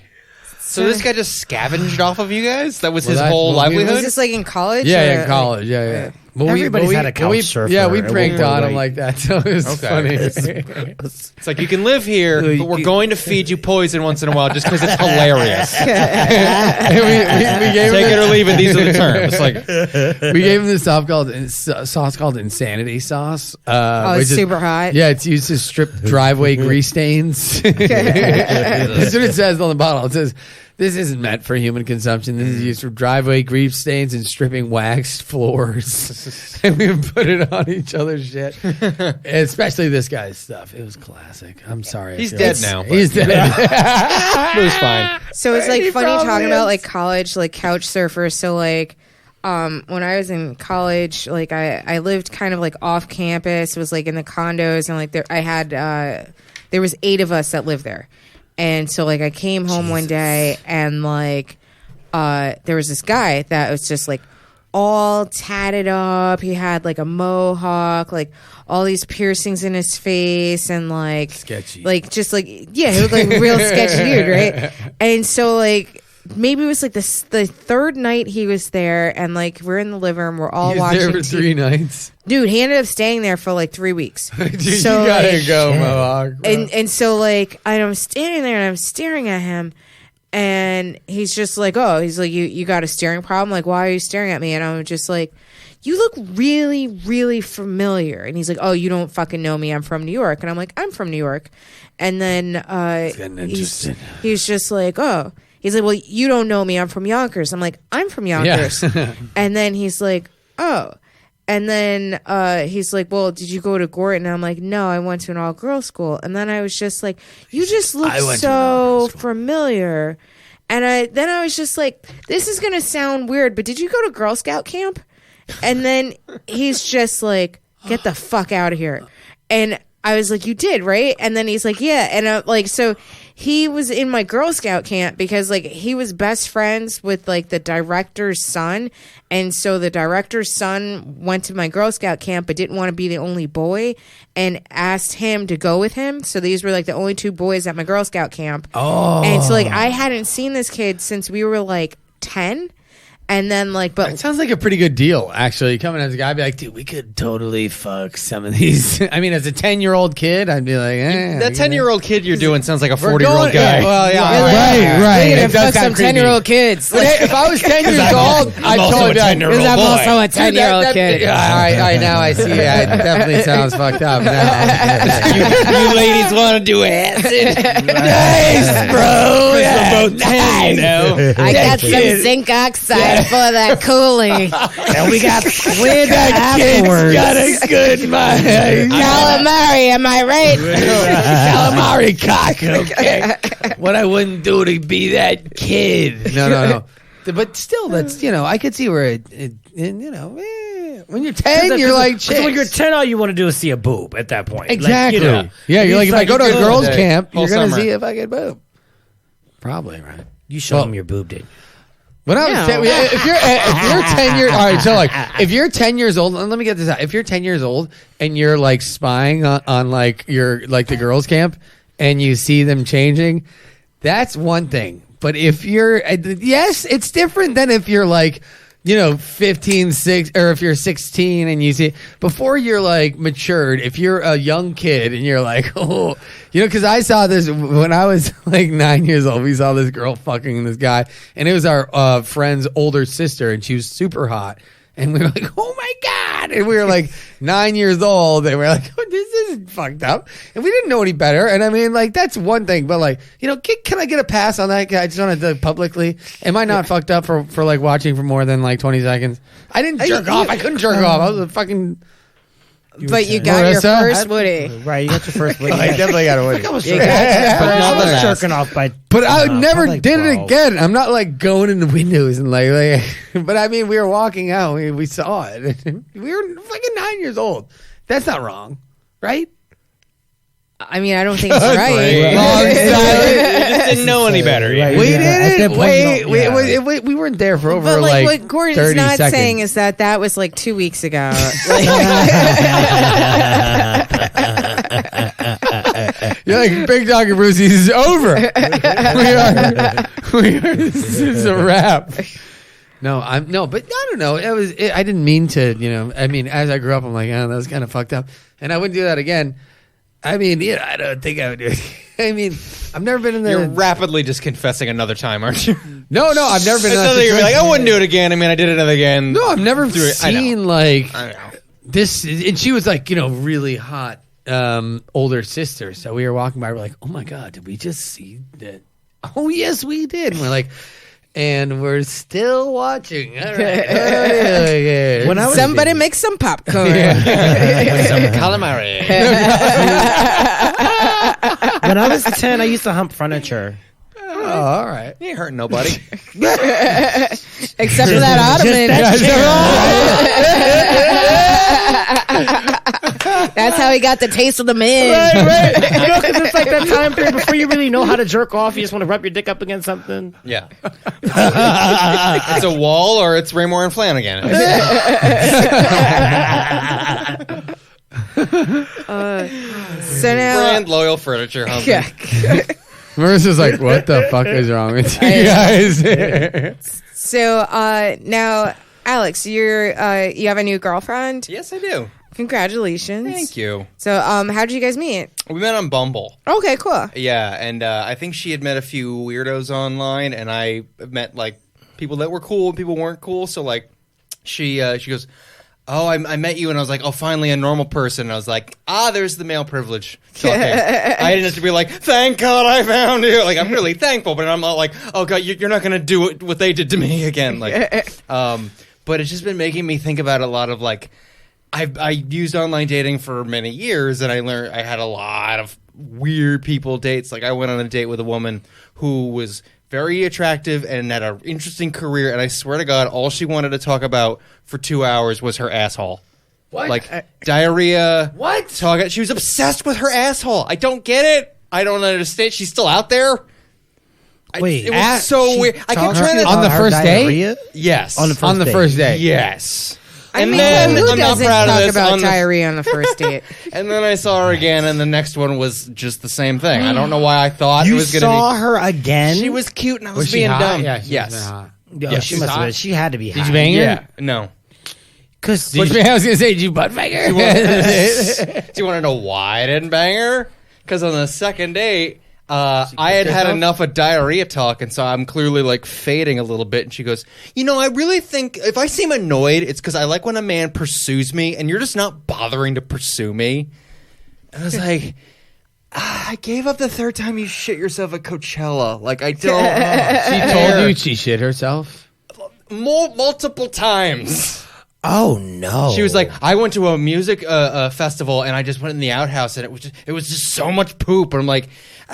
So this guy just scavenged off of you guys? That was his that- whole well, we- livelihood? Was this like in college? Yeah, or, in college. Yeah. Well, Everybody's had a couch surfer Yeah, we at one pranked point, on him like- like that. So it was funny. It's like, you can live here, but we're going to feed you poison once in a while just because it's hilarious. And we gave Take him it or leave it. These are the terms. Like, we gave him this sauce called insanity sauce. it's which is- super hot. Yeah, it's used to strip driveway grease stains. That's what it says on the bottle. It says This isn't meant for human consumption. This is used for driveway grease stains and stripping waxed floors. And we would put it on each other's shit. Especially this guy's stuff. It was classic. I'm sorry. He's dead now. but He's dead. It was fine. So it's like He funny probably talking about is. like college, like couch surfers. So like when I was in college, like I lived kind of like off campus. It was like in the condos, and like I had there was 8 of us that lived there. And so like I came home one day, and like there was this guy that was just like all tatted up. He had like a mohawk, like all these piercings in his face, and like Sketchy. like just like yeah, he looked like a real sketchy dude, right? And so like maybe it was like the 3rd night he was there, and like we're in the living room, we're all He was watching there for TV. 3 nights. Dude, he ended up staying there for like 3 weeks. Dude, So, you gotta like, go, Mohawk. bro. and so like I'm standing there and I'm staring at him, and he's just like, oh, he's like, you got a staring problem? Like, why are you staring at me? And I'm just like, you look really, really familiar. And he's like, oh, you don't fucking know me. I'm from New York. And I'm like, I'm from New York. And then getting he's interested. just like, oh. He's like, well, you don't know me. I'm from Yonkers. I'm like, I'm from Yonkers. And then he's like, oh. And then he's like, well, did you go to Gorton? And I'm like, no, I went to an all-girls school. And then I was just like, you just look I went to an so all-girls school. familiar. And then I was just like, this is going to sound weird, but did you go to Girl Scout camp? And then he's just like, get the fuck out of here. And I was like, you did, right? And then he's like, yeah. And I'm like, so he was in my Girl Scout camp because like he was best friends with like the director's son. And so the director's son went to my Girl Scout camp but didn't want to be the only boy and asked him to go with him. So these were like the only 2 boys at my Girl Scout camp. Oh. And so like I hadn't seen this kid since we were like 10. And then like, but It sounds like a pretty good deal, actually. Coming as a guy, I'd be like, dude, we could totally fuck some of these. I mean, as a 10-year-old kid, I'd be like, That 10-year-old kid you're doing sounds like a We're 40-year-old going- guy. yeah, well, yeah, Right. It Fuck does some sound creepy. 10-year-old kids. But if I was 10 years old, I'd totally be like, Because I'm also a 10-year-old kid. Yeah, all right, now I see. Yeah, it definitely sounds fucked up now. you ladies want to do acid? Nice, bro. We're both 10, you know? I got some zinc oxide for that coolie. And we got squid That kid's afterwards. got a good mind. Calamari, am I right? Calamari cock. Okay. What I wouldn't do to be that kid. No. But still, that's, I could see where it when you're 10, you're like, Because when you're 10, all you want to do is see a boob at that point. exactly. Like, Yeah, you're like, if I go to a good girls' day, camp, whole you're going to summer. see if I get boob. Probably, right? you show them your boob, did When I was No. 10, if you're 10 years, all right. So like, if you're 10 years old, and let me get this out. If you're 10 years old and you're like spying on like your like the girls' camp, and you see them changing, that's one thing. But if you're, yes, it's different than if you're like, 15, 6, or if you're 16 and you see, before you're like matured, if you're a young kid and you're like, oh, because I saw this when I was like 9 years old, we saw this girl fucking this guy, and it was our friend's older sister, and she was super hot. And we were like, oh my God. And we were like 9 years old. And we were like, oh, this is fucked up. And we didn't know any better. And I mean, like, that's one thing. But like, can I get a pass on that? I just wanted to publicly. Am I not fucked up for like watching for more than like 20 seconds? I didn't jerk off. I couldn't jerk off. I was a fucking. But you got your Marissa? first Woody. Right, you got your first Woody. I definitely got a Woody. I was You jerking, got your I first was ass. jerking off by. But I never like did it 12. again. I'm not like going in the windows and like but I mean, we were walking out. We saw it. We were fucking 9 years old. That's not wrong, right? I mean, I don't think it's right. You just didn't know any better. Right. We Yeah, at that didn't. point, Wait, no, yeah. we weren't there for over But like, like what Gordon's 30 not seconds. saying is that was like 2 weeks ago. Like, You're like, Big Dog and Brucey, this is over. This is a wrap. But I don't know. I didn't mean to, I mean, as I grew up, I'm like, that was kind of fucked up. And I wouldn't do that again. I mean, I don't think I would do it. I mean, I've never been in the. You're rapidly just confessing another time, aren't you? No, I've never been in that You're like, situation. I wouldn't do it again. I mean, I did it again. No, I've never I know. seen like I know. this. And she was like, really hot older sister. So we were walking by. We're like, oh my God, did we just see that Oh, yes, we did. And we're like, and we're still watching. All right. Okay. When I was Somebody make some popcorn. Some calamari. when I was 10, I used to hump furniture. Oh, all right. You ain't hurting nobody. Except for that ottoman. That's how he got the taste of the men. Right. Because it's like that time period before you really know how to jerk off. You just want to rub your dick up against something. Yeah. It's a wall or it's Raymore and Flanagan. So now, Brand loyal furniture humping. yeah. Marissa's like, what the fuck is wrong with you guys? So now, Alex, you have a new girlfriend. Yes, I do. Congratulations. Thank you. So how did you guys meet? We met on Bumble. Okay, cool. Yeah, and I think she had met a few weirdos online, and I met like people that were cool and people weren't cool. So like, she goes, "Oh, I met you," and I was like, "Oh, finally a normal person." And I was like, there's the male privilege talking. I didn't have to be like, "Thank God I found you." Like, I'm really thankful, but I'm not like, "Oh God, you're not gonna do what they did to me again." Like, but it's just been making me think about a lot of like. I used online dating for many years, and I learned I had a lot of weird people dates. Like I went on a date with a woman who was very attractive and had an interesting career, and I swear to God, all she wanted to talk about for 2 hours was her asshole. What? Like diarrhea. What? She was obsessed with her asshole. I don't get it. I don't understand. She's still out there. Wait, it was so weird. I kept trying to on the first day? Yes. On the first On the date. first day. Yes. I And mean, then who I'm not doesn't proud of talk this. about On the- diarrhea on the first date? And then I saw her again, and the next one was just the same thing. I don't know why I thought it You was going saw to her again? be. She was cute, and I was, Was she being hot? dumb. Yeah, she yes. was hot. Yeah, Yes. she must have. She had to be. Did you bang her? Yeah. No. Because I was gonna say, did you butt bang her? Do you want to know why I didn't bang her? Because on the second date, I had had enough of diarrhea talk, and so I'm clearly like fading a little bit. And she goes, I really think if I seem annoyed, it's because I like when a man pursues me, and you're just not bothering to pursue me. And I was like, I gave up the third time you shit yourself at Coachella. Like I don't. She told you she shit herself? Multiple times. oh no, She was like, I went to a music festival and I just went in the outhouse and it was just so much poop. And I'm like,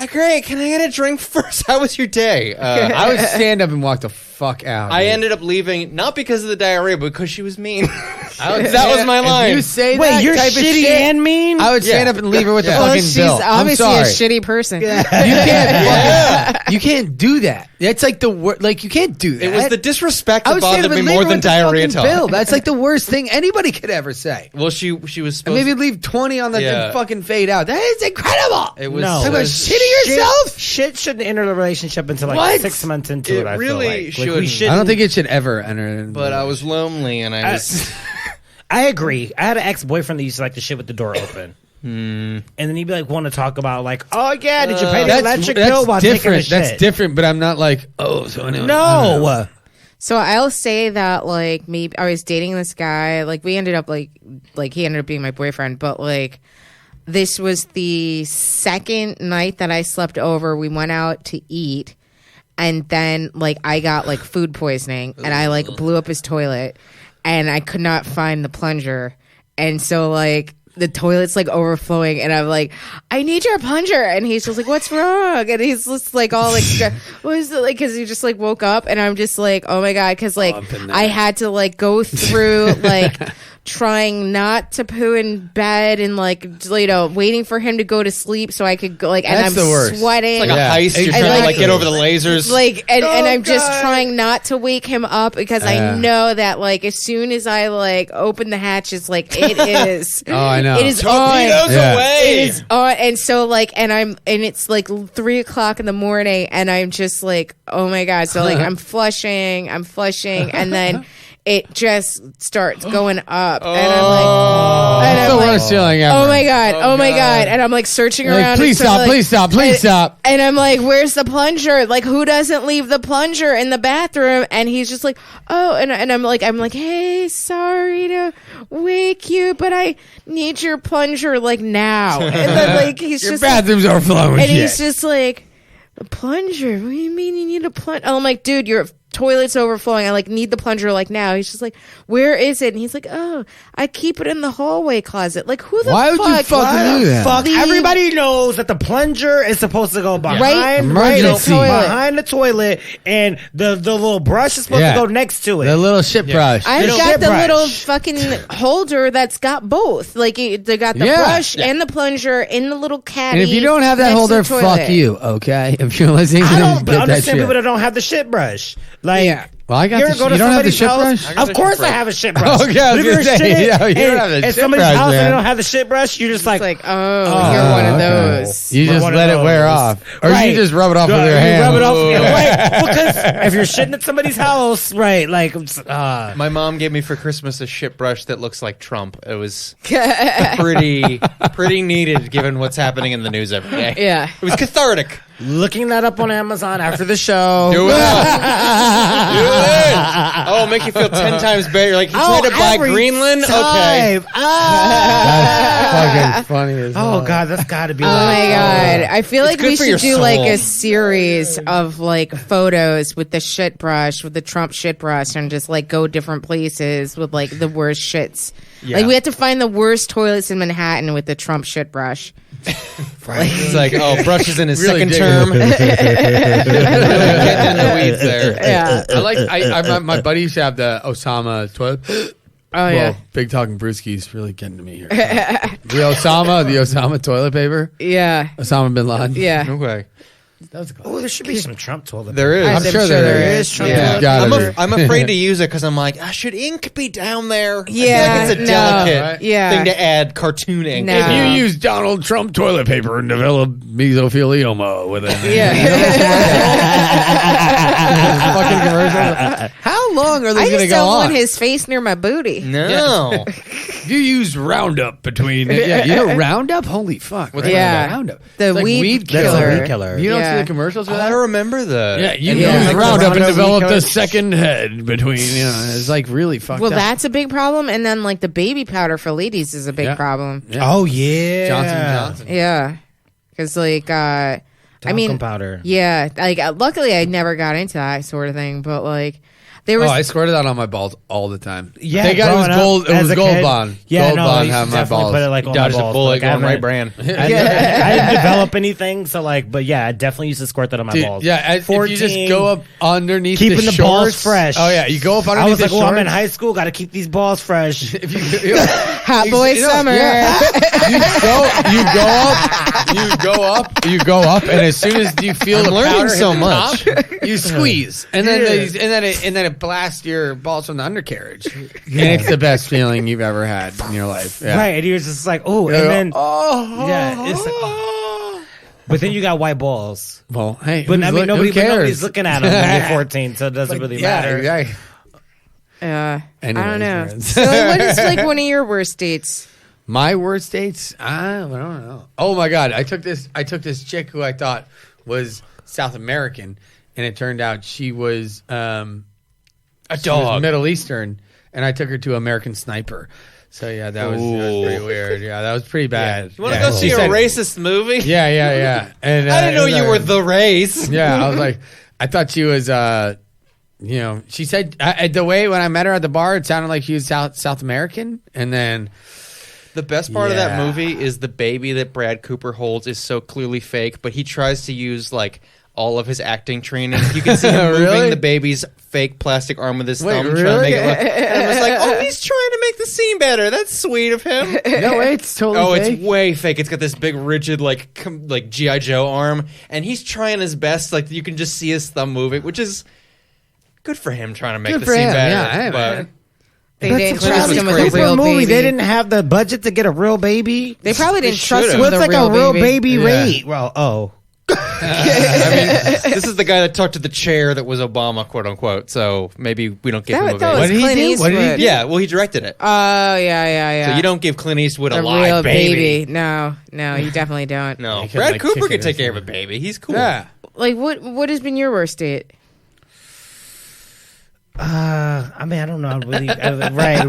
great, can I get a drink first? How was your day? I would stand up and walk the fuck out. I dude. ended up leaving not because of the diarrhea, but because she was mean. That was my line. If you say wait, that you're type of shitty shit, and mean. I would stand Yeah. up and leave her with Yeah. the Well, fucking she's bill. I'm obviously a sorry. shitty person. You can't. You can't do that. That's like the worst. Like you can't do that. It was the disrespect I that would stand bothered up me and leave more her than with the diarrhea fucking bill. talk. That's like the worst thing anybody could ever say. Well, she was And supposed maybe leave 20 on the Yeah. fucking fade out. That is incredible. it was No. Talk about it was- shitting yourself. Shit shouldn't enter the relationship until like What? 6 months into it. It I really feel like. Like, we shouldn't. shouldn't. I don't think it should ever enter. but I was lonely and I was I agree. I had an ex-boyfriend that used to like to shit with the door open. And then he'd be like, want to talk about like, oh yeah, did you pay the electric bill while taking a different. shit? That's different. But I'm not like, oh, so anyway. No. So I'll say that like maybe I was dating this guy. Like we ended up like he ended up being my boyfriend. But like this was the second night that I slept over. We went out to eat, and then like I got like food poisoning, and I like blew up his toilet, and I could not find the plunger, and so like. The toilet's like overflowing, and I'm like, I need your plunger. And he's just like, what's wrong? And he's just like, all like, what is it like? Because he just like woke up, and I'm just like, oh my God. Because like, I had to like go through like trying not to poo in bed and like, waiting for him to go to sleep so I could go like, and That's I'm the worst. sweating. like a heist. You're And, trying to like like- get over the lasers. Like and I'm just God. trying not to wake him up because I know that like as soon as I like open the hatches, like it is. Oh, I know. It is Torpedoes on. Yeah. away. It is on, and so like, and it's like 3:00 in the morning, and I'm just like, oh my God. So like, I'm flushing, and then it just starts going up, and I'm like, That's the worst feeling ever. oh my God, oh my God. God. And I'm like searching Like, around. please and stop, like- please stop, please and- stop. And I'm like, where's the plunger? Like, who doesn't leave the plunger in the bathroom? And he's just like, oh, and I'm like, hey, sorry to wake you, but I need your plunger like now. And then like, he's Your just bathroom's overflowing. and shit. he's just like, The plunger. What do you mean you need a plunger? I'm like, dude, your toilet's overflowing. I like need the plunger like now. He's just like, where is it? And he's like, oh, I keep it in the hallway closet. Like, who the Why fuck? would you fucking do that? Fuck, The- everybody knows that the plunger is supposed to go behind, Right Emergency. behind the toilet, and the little brush is supposed Yeah. to go next to it. The little shit brush. I've Little got shit the brush. little fucking holder that's got both. Like, they got the Yeah. brush and the plunger in the little caddy. And if you don't have that next to holder, the toilet. fuck you, okay? If you're listening to I this, don't get that understand shit. people that don't have the shit brush. Like, Yeah. Well, I got you the ever go shit- to you don't have the somebody's shit house? brush? I got Of a course shit brush. I have a shit brush. Okay, I was But if gonna you're say, shitting yeah, you don't have the at shit somebody's brush, house and man. they don't have the shit brush, you're just It's like, like, oh, you're one of those. You We're just one of let it wear those. off. Or Right. you just rub it off with No, your you hand. Rub it off. Right. Because if you're shitting at somebody's house, right? Like, My mom gave me for Christmas a shit brush that looks like Trump. It was pretty needed given what's happening in the news every day. Yeah. It was cathartic. looking that up on Amazon after the show. Do it. Do it. Oh, it'll make you feel 10 times better. Like, you tried to buy every Greenland? Okay. time. That's fucking funny as Oh hell. God, that's got to be. Oh my god! I feel like good we for should your do like soul. a series of like photos with the shit brush, with the Trump shit brush, and just like go different places with like the worst shits. Yeah. Like we have to find the worst toilets in Manhattan with the Trump shit brush. It's like, oh, Brush is in his Really second digging term. Really getting in the weeds there. Yeah. My buddy used to have the Osama toilet. Oh yeah. Big Talking Brewski's really getting to me here. the Osama toilet paper. Yeah. Osama bin Laden. Yeah. Okay. That was close. Oh, there should be some Trump toilet. There is. I'm sure there is. Trump Yeah. toilet. Gotta be. I'm afraid to use it because I'm like, should ink be down there? I feel Yeah, like it's a no. delicate Right? Yeah. thing to add cartoon ink. No. If you use Donald Trump toilet paper and develop mesothelioma with it. Yeah. Fucking commercials. How long are I they going to just go don't on? want his face near my booty. No. You use Roundup between. Yeah, you know Roundup? Holy fuck. What's Yeah. Roundup. The It's like weed That's killer. a weed killer. You don't Yeah. see the commercials for I that? remember that. Yeah, you Yeah. use Like Roundup and Roundup develop weed the killer. second head between, it's like really fucked Well, up. that's a big problem, and then like the baby powder for ladies is a big Yeah. problem. Yeah. Oh yeah, Johnson & Johnson. Yeah, because like I mean, Talcum powder. yeah, like luckily I never got into that sort of thing, but like there was Oh, I squirted that on my balls all the time. Yeah, Thank God it was growing up gold. It as was a Gold kid. Bond. Yeah, Gold no, Bond I used had to my definitely balls. put it like on my Dodged a balls. bullet Like, I going right haven't- brand. I didn't develop anything, so like, but yeah, I definitely used to squirt that on my Dude, balls. yeah, if you just 14, go up underneath keeping the the balls shorts- fresh. Oh yeah, you go up I underneath was like, the well, I'm shorts. in high school, got to keep these balls fresh. If you, hot boy you know, summer. yeah. you go up, and as soon as you feel I'm the learning powder hit so the much. top, you squeeze, and then it blasts your balls from the undercarriage, and it's the best feeling you've ever had in your life. Yeah. Right, and he was just like, oh, Yeah. and then Oh, it's like, but then you got white balls. well, hey, But I mean, who cares? nobody's looking at them when you're 14, so it doesn't really matter. Yeah. I Anyways, don't know. man. So like, what is like one of your worst dates? My worst dates? I don't know. Oh my god, I took this chick who I thought was South American, and it turned out she was a dog. Middle Eastern, and I took her to American Sniper. So yeah, that was pretty weird. Yeah, that was pretty bad. You want to Yeah. go see She a said- racist movie? Yeah. And I didn't know it was you like- were the race. Yeah, I was like, I thought she was. She said the way when I met her at the bar, it sounded like she was South American, and then. The best part of that Yeah. movie is the baby that Brad Cooper holds is so clearly fake, but he tries to use like all of his acting training. You can see him Really? moving the baby's fake plastic arm with his Wait, thumb, trying to really? make it look. And I was like, oh, he's trying to make the scene better. That's sweet of him. No, it's totally. Oh, fake. it's way fake. It's got this big, rigid, like G.I. Joe arm, and he's trying his best. Like you can just see his thumb moving, which is good for him trying to make Good the for scene him, better. yeah, hey, but man. They That's didn't a trust Bradley him with a Cooper real movie. baby. They didn't have the budget to get a real baby. They probably didn't trust him should've. with What's a like real a real baby Yeah. rate? Well, oh, I mean, this is the guy that talked to the chair that was Obama, quote unquote. So maybe we don't give him a That baby. was did he Clint do? What did he Eastwood. do? Yeah, well, he directed it. Oh yeah. So you don't give Clint Eastwood a a live real baby. No, you definitely don't. No, He could, Brad like, Cooper kick could it or take care of a something. baby. He's cool. Yeah. Like what has been your worst date? I mean, I don't know. Really, right,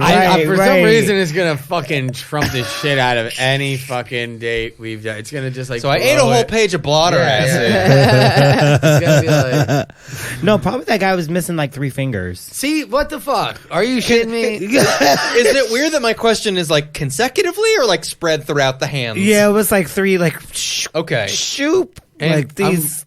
For some right. reason, it's gonna fucking trump the shit out of any fucking date we've done. It's gonna just like. So I ate a blow whole it. page of blotter acid. It's gonna be like, No, probably that guy was missing like 3 fingers. see what the fuck? Are you shitting me? Isn't it weird that my question is like consecutively or like spread throughout the hands? Yeah, it was like 3, like Okay. shoop, And like these.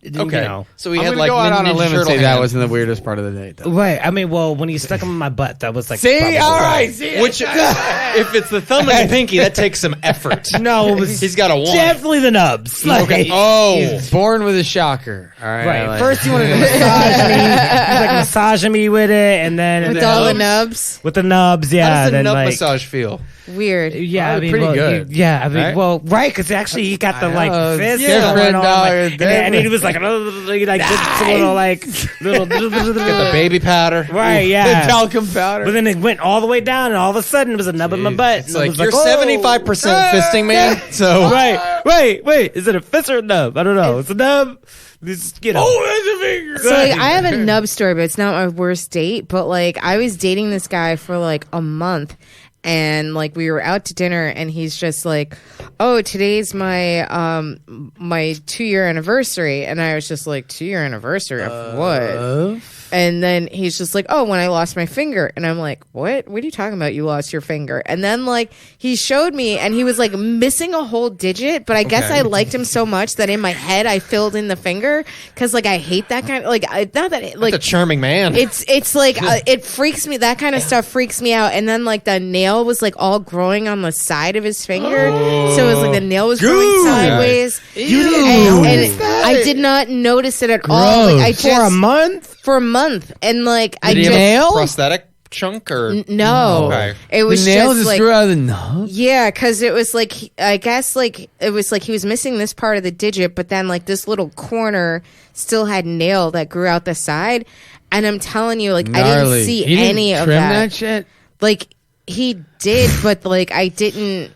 Okay. You know. So we I'm had gonna like go out on a Ninja limb and Turtle say that hands. wasn't the weirdest part of the date. Though. Right. I mean, well, when he stuck him in my butt, that was like. See, probably- all right, see, Which, if it's the thumb and the pinky, that takes some effort. No, it was He's got a one. definitely the nubs. Like, Okay. Oh. He's born with a shocker. All right, Right. I like First, it. he wanted to massage me. He's like massaging me with it, and then With all the nubs. with the nubs. How Yeah. does the then nub like, massage feel? Weird. Yeah, I Probably mean, pretty well, good. Yeah, I mean, Right? well, right, because actually he got the like know, fist different going on, dog, like, and then he was like, like just a little like little Get the baby powder. right, the yeah. talcum powder. But then it went all the way down, and all of a sudden it was a nub in my butt. It's and I like was you're oh. 75% fisting man. So Right, wait, is it a fist or a nub? I don't know. It's a nub. This, you know. that's a finger. So like, I have a nub story, but it's not my worst date. But like, I was dating this guy for like a month, and like we were out to dinner, and he's just like, "Oh, today's my my 2-year anniversary," and I was just like, "2-year anniversary of what?" And then he's just like, "Oh, when I lost my finger," and I'm like, "What? What are you talking about? You lost your finger?" And then like he showed me, and he was like missing a whole digit, but I guess I liked him so much that in my head I filled in the finger because like I hate that kind of like not that like a charming man. it's like it freaks me. That kind of stuff freaks me out. And then like the nail was like all growing on the side of his finger, so it was like the nail was growing sideways. And I did not notice it at all. Like, I For a just month? for a month, and like I Did he just have a prosthetic chunk or no, Okay. it was the nail just just like grew out of the nub. yeah, because it was like I guess like it was like he was missing this part of the digit, but then like this little corner still had nail that grew out the side. And I'm telling you, like I didn't Gnarly. see He didn't any of trim that. shit. Like he did, but like I didn't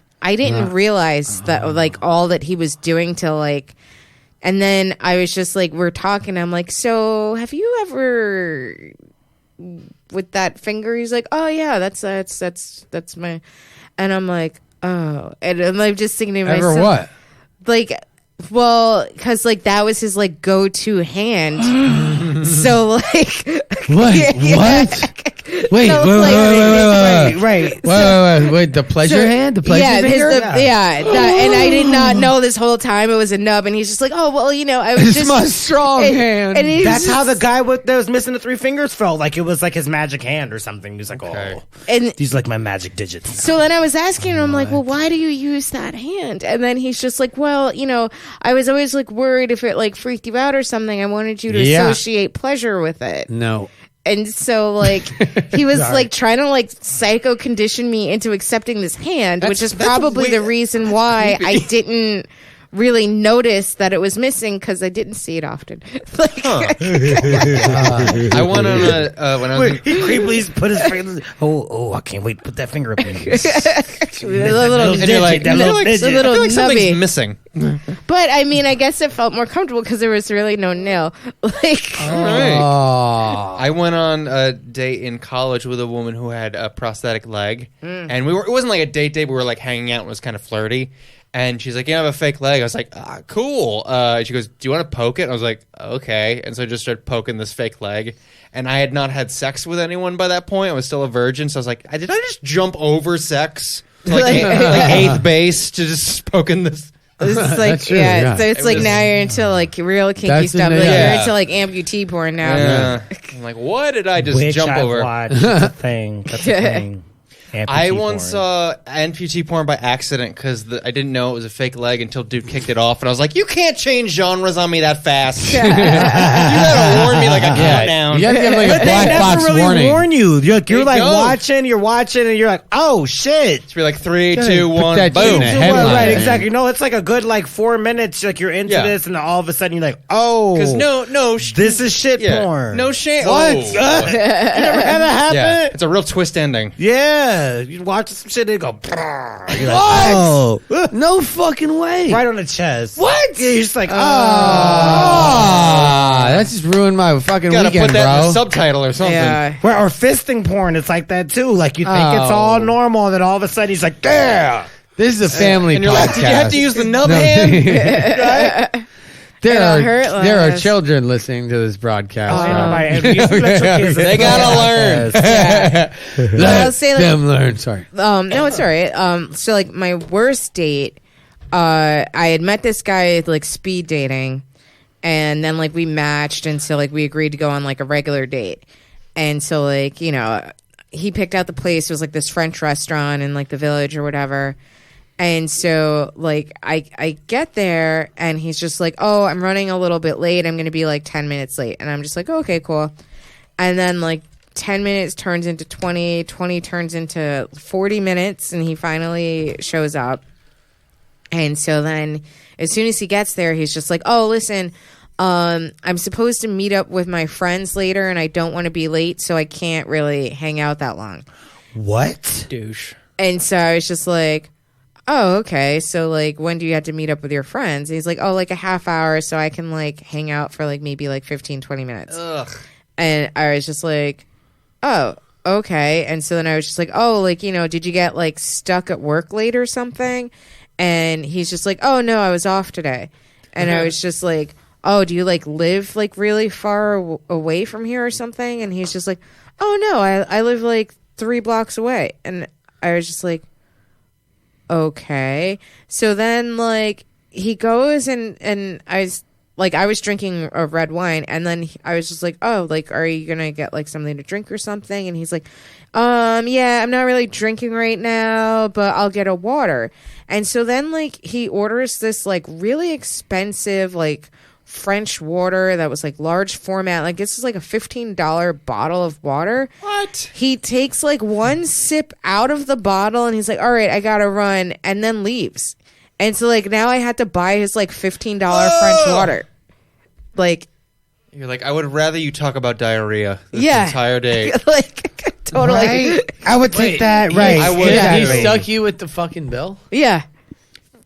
realize that like all that he was doing to like. And then I was just like, we're talking. I'm like, so have you ever with that finger? He's like, oh yeah, that's my. And I'm like, oh, and I'm like just thinking to myself, Ever what? like, well, because like that was his like go-to hand. So like, Wait, what? Wait, So, wait, like- wait, Right. wait, the pleasure hand? The pleasure yeah, finger? and I did not know this whole time it was a nub, and he's just like, oh well, you know, I was It's just my strong hand. and he's That's just, how the guy that was missing the 3 fingers felt. Like it was like his magic hand or something. He was like, Okay. oh, and these are like my magic digits. so then I was asking him, I'm like, well, why do you use that hand? And then he's just like, well, you know, I was always like worried if it like freaked you out or something. I wanted you to Yeah. associate pleasure with it. No. And so like he was like trying to like psycho condition me into accepting this hand, which is probably the reason why I didn't really notice that it was missing because I didn't see it often. Like, I went on a when I was in, He creepily put his finger. Oh, I can't wait to put that finger up in here. a little, And you're like, that little a digit. little I feel like something's nubby. missing. But I mean, I guess it felt more comfortable because there was really no nail. Like, Right. Oh. I went on a date in college with a woman who had a prosthetic leg, and it wasn't like a date, but we were like hanging out and it was kind of flirty. And she's like, "You have a fake leg." I was like, "Cool." She goes, "Do you want to poke it?" And I was like, "Okay." And so I just started poking this fake leg. And I had not had sex with anyone by that point. I was still a virgin, so I was like, "Did I just jump over sex to like, like eighth base to just poking this?" it's like, That's true, yeah, yeah. so it's It like was- now you're into like real kinky That's stuff. the- Like yeah. you're into like amputee porn now. Yeah. I'm like, "What did I just Which jump I've over?" watched. That's a thing. That's a thing. I Amputee once porn. saw amputee porn by accident because I didn't know it was a fake leg until dude kicked it off, and I was like, "You can't change genres on me that fast. you gotta warn me like a countdown." You gotta give like a But they black never box really warning. warn you. You're like don't. watching, and you're like, oh shit. It's be like 3, 2, put 1, that shit boom. in a So headline. right, exactly. No, it's like a good like 4 minutes. Like you're into Yeah. this, and all of a sudden you're like, oh, Because this is shit yeah, porn. no shame. What? Oh. You never had that happen? Yeah, it's a real twist ending. Yeah. Yeah, you watch some shit, they go. You're like, What? oh, No fucking way. right on the chest. What? Yeah, you're just like, oh. That just ruined my fucking Gotta weekend, put that in bro. the subtitle or something. Yeah. Or fisting porn, it's like that too. Like you think it's all Oh. normal, and then all of a sudden he's like, yeah. This is a family And you're podcast. like, did you have to use the nub hand? there It'll are hurt there are less. children listening to this broadcast. I know, bro. right? And you let your kids They gotta learn. Let I'll say, like- them learn. Sorry. No, it's all right. So like my worst date, I had met this guy like speed dating, and then like we matched, and so like we agreed to go on like a regular date, and so like he picked out the place. It was like this French restaurant in like the Village or whatever. And so, like, I get there, and he's just like, oh, I'm running a little bit late. I'm going to be, like, 10 minutes late. And I'm just like, oh, okay, cool. And then, like, 10 minutes turns into 20, 20 turns into 40 minutes, and he finally shows up. And so then, as soon as he gets there, he's just like, oh, listen, I'm supposed to meet up with my friends later, and I don't want to be late, so I can't really hang out that long. What? Douche. And so I was just like, oh, okay. So, like, when do you have to meet up with your friends? And he's like, oh, like a half hour so I can, like, hang out for, like, maybe, like, 15, 20 minutes. Ugh. And I was just like, oh, okay. And so then I was just like, oh, like, did you get, like, stuck at work late or something? And he's just like, oh, no, I was off today. And I was just like, oh, do you, like, live, like, really far away from here or something? And he's just like, oh, no, I live, like, 3 blocks away. And I was just like, okay. So then like he goes and I was drinking a red wine, and then I was just like, oh, like, are you gonna get like something to drink or something? And he's like, yeah, I'm not really drinking right now, but I'll get a water. And so then like he orders this like really expensive like French water that was like large format. Like this is like a $15 bottle of water. What? He takes like one sip out of the bottle and he's like, all right, I gotta run, and then leaves. And so like now I had to buy his like $15 French water. Like, You're like, I would rather you talk about diarrhea this yeah. entire day. like totally. Right? I would take that. Right. I would. Yeah. He Exactly. stuck you with the fucking bill? Yeah.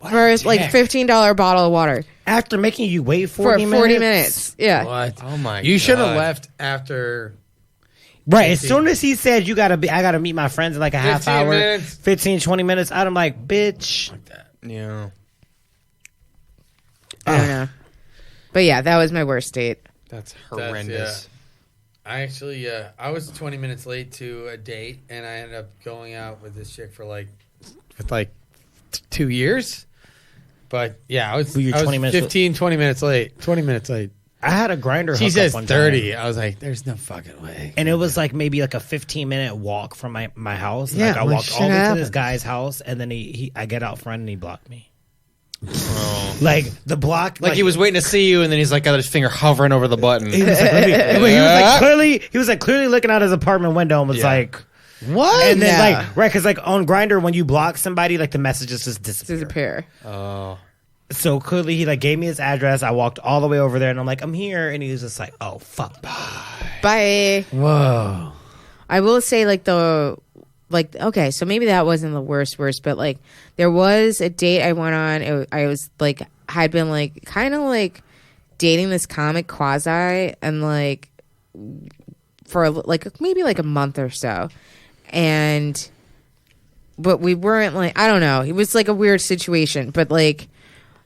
For his like $15 bottle of water. After making you wait For 40 40 minutes. Yeah. What? Oh my You should have God. left after. Right. As soon as he said I gotta meet my friends in like a half 15 hour, minutes. 15, 20 minutes, I'm like, bitch. Yeah. I don't know. But yeah, that was my worst date. That's horrendous. I actually, I was 20 minutes late to a date, and I ended up going out with this chick for like 2 years. But yeah, I was, Were you 20 minutes 15, 20 minutes late. 20 minutes late. I had a grinder. She hookup says one 30. time. I was like, there's no fucking way. And it was like maybe like a 15-minute walk from my house. Yeah, Like I like walked shit all the way to happens. this guy's house, and then I get out front and he blocked me. Like the block, Like he was waiting to see you, and then he's like got his finger hovering over the button. He was like, he was like clearly looking out his apartment window and was like, What? and then Yeah. like right because like on Grindr when you block somebody like the messages just disappear. Disappear. Oh. So clearly he like gave me his address. I walked all the way over there and I'm like, I'm here, and he was just like, oh fuck. Bye. Whoa. I will say okay, so maybe that wasn't the worst, but like there was a date I went on. I was like, had been like kind of like dating this comic Quasi, and like for like maybe like a month or so, but we weren't like, I don't know. It was like a weird situation, but like.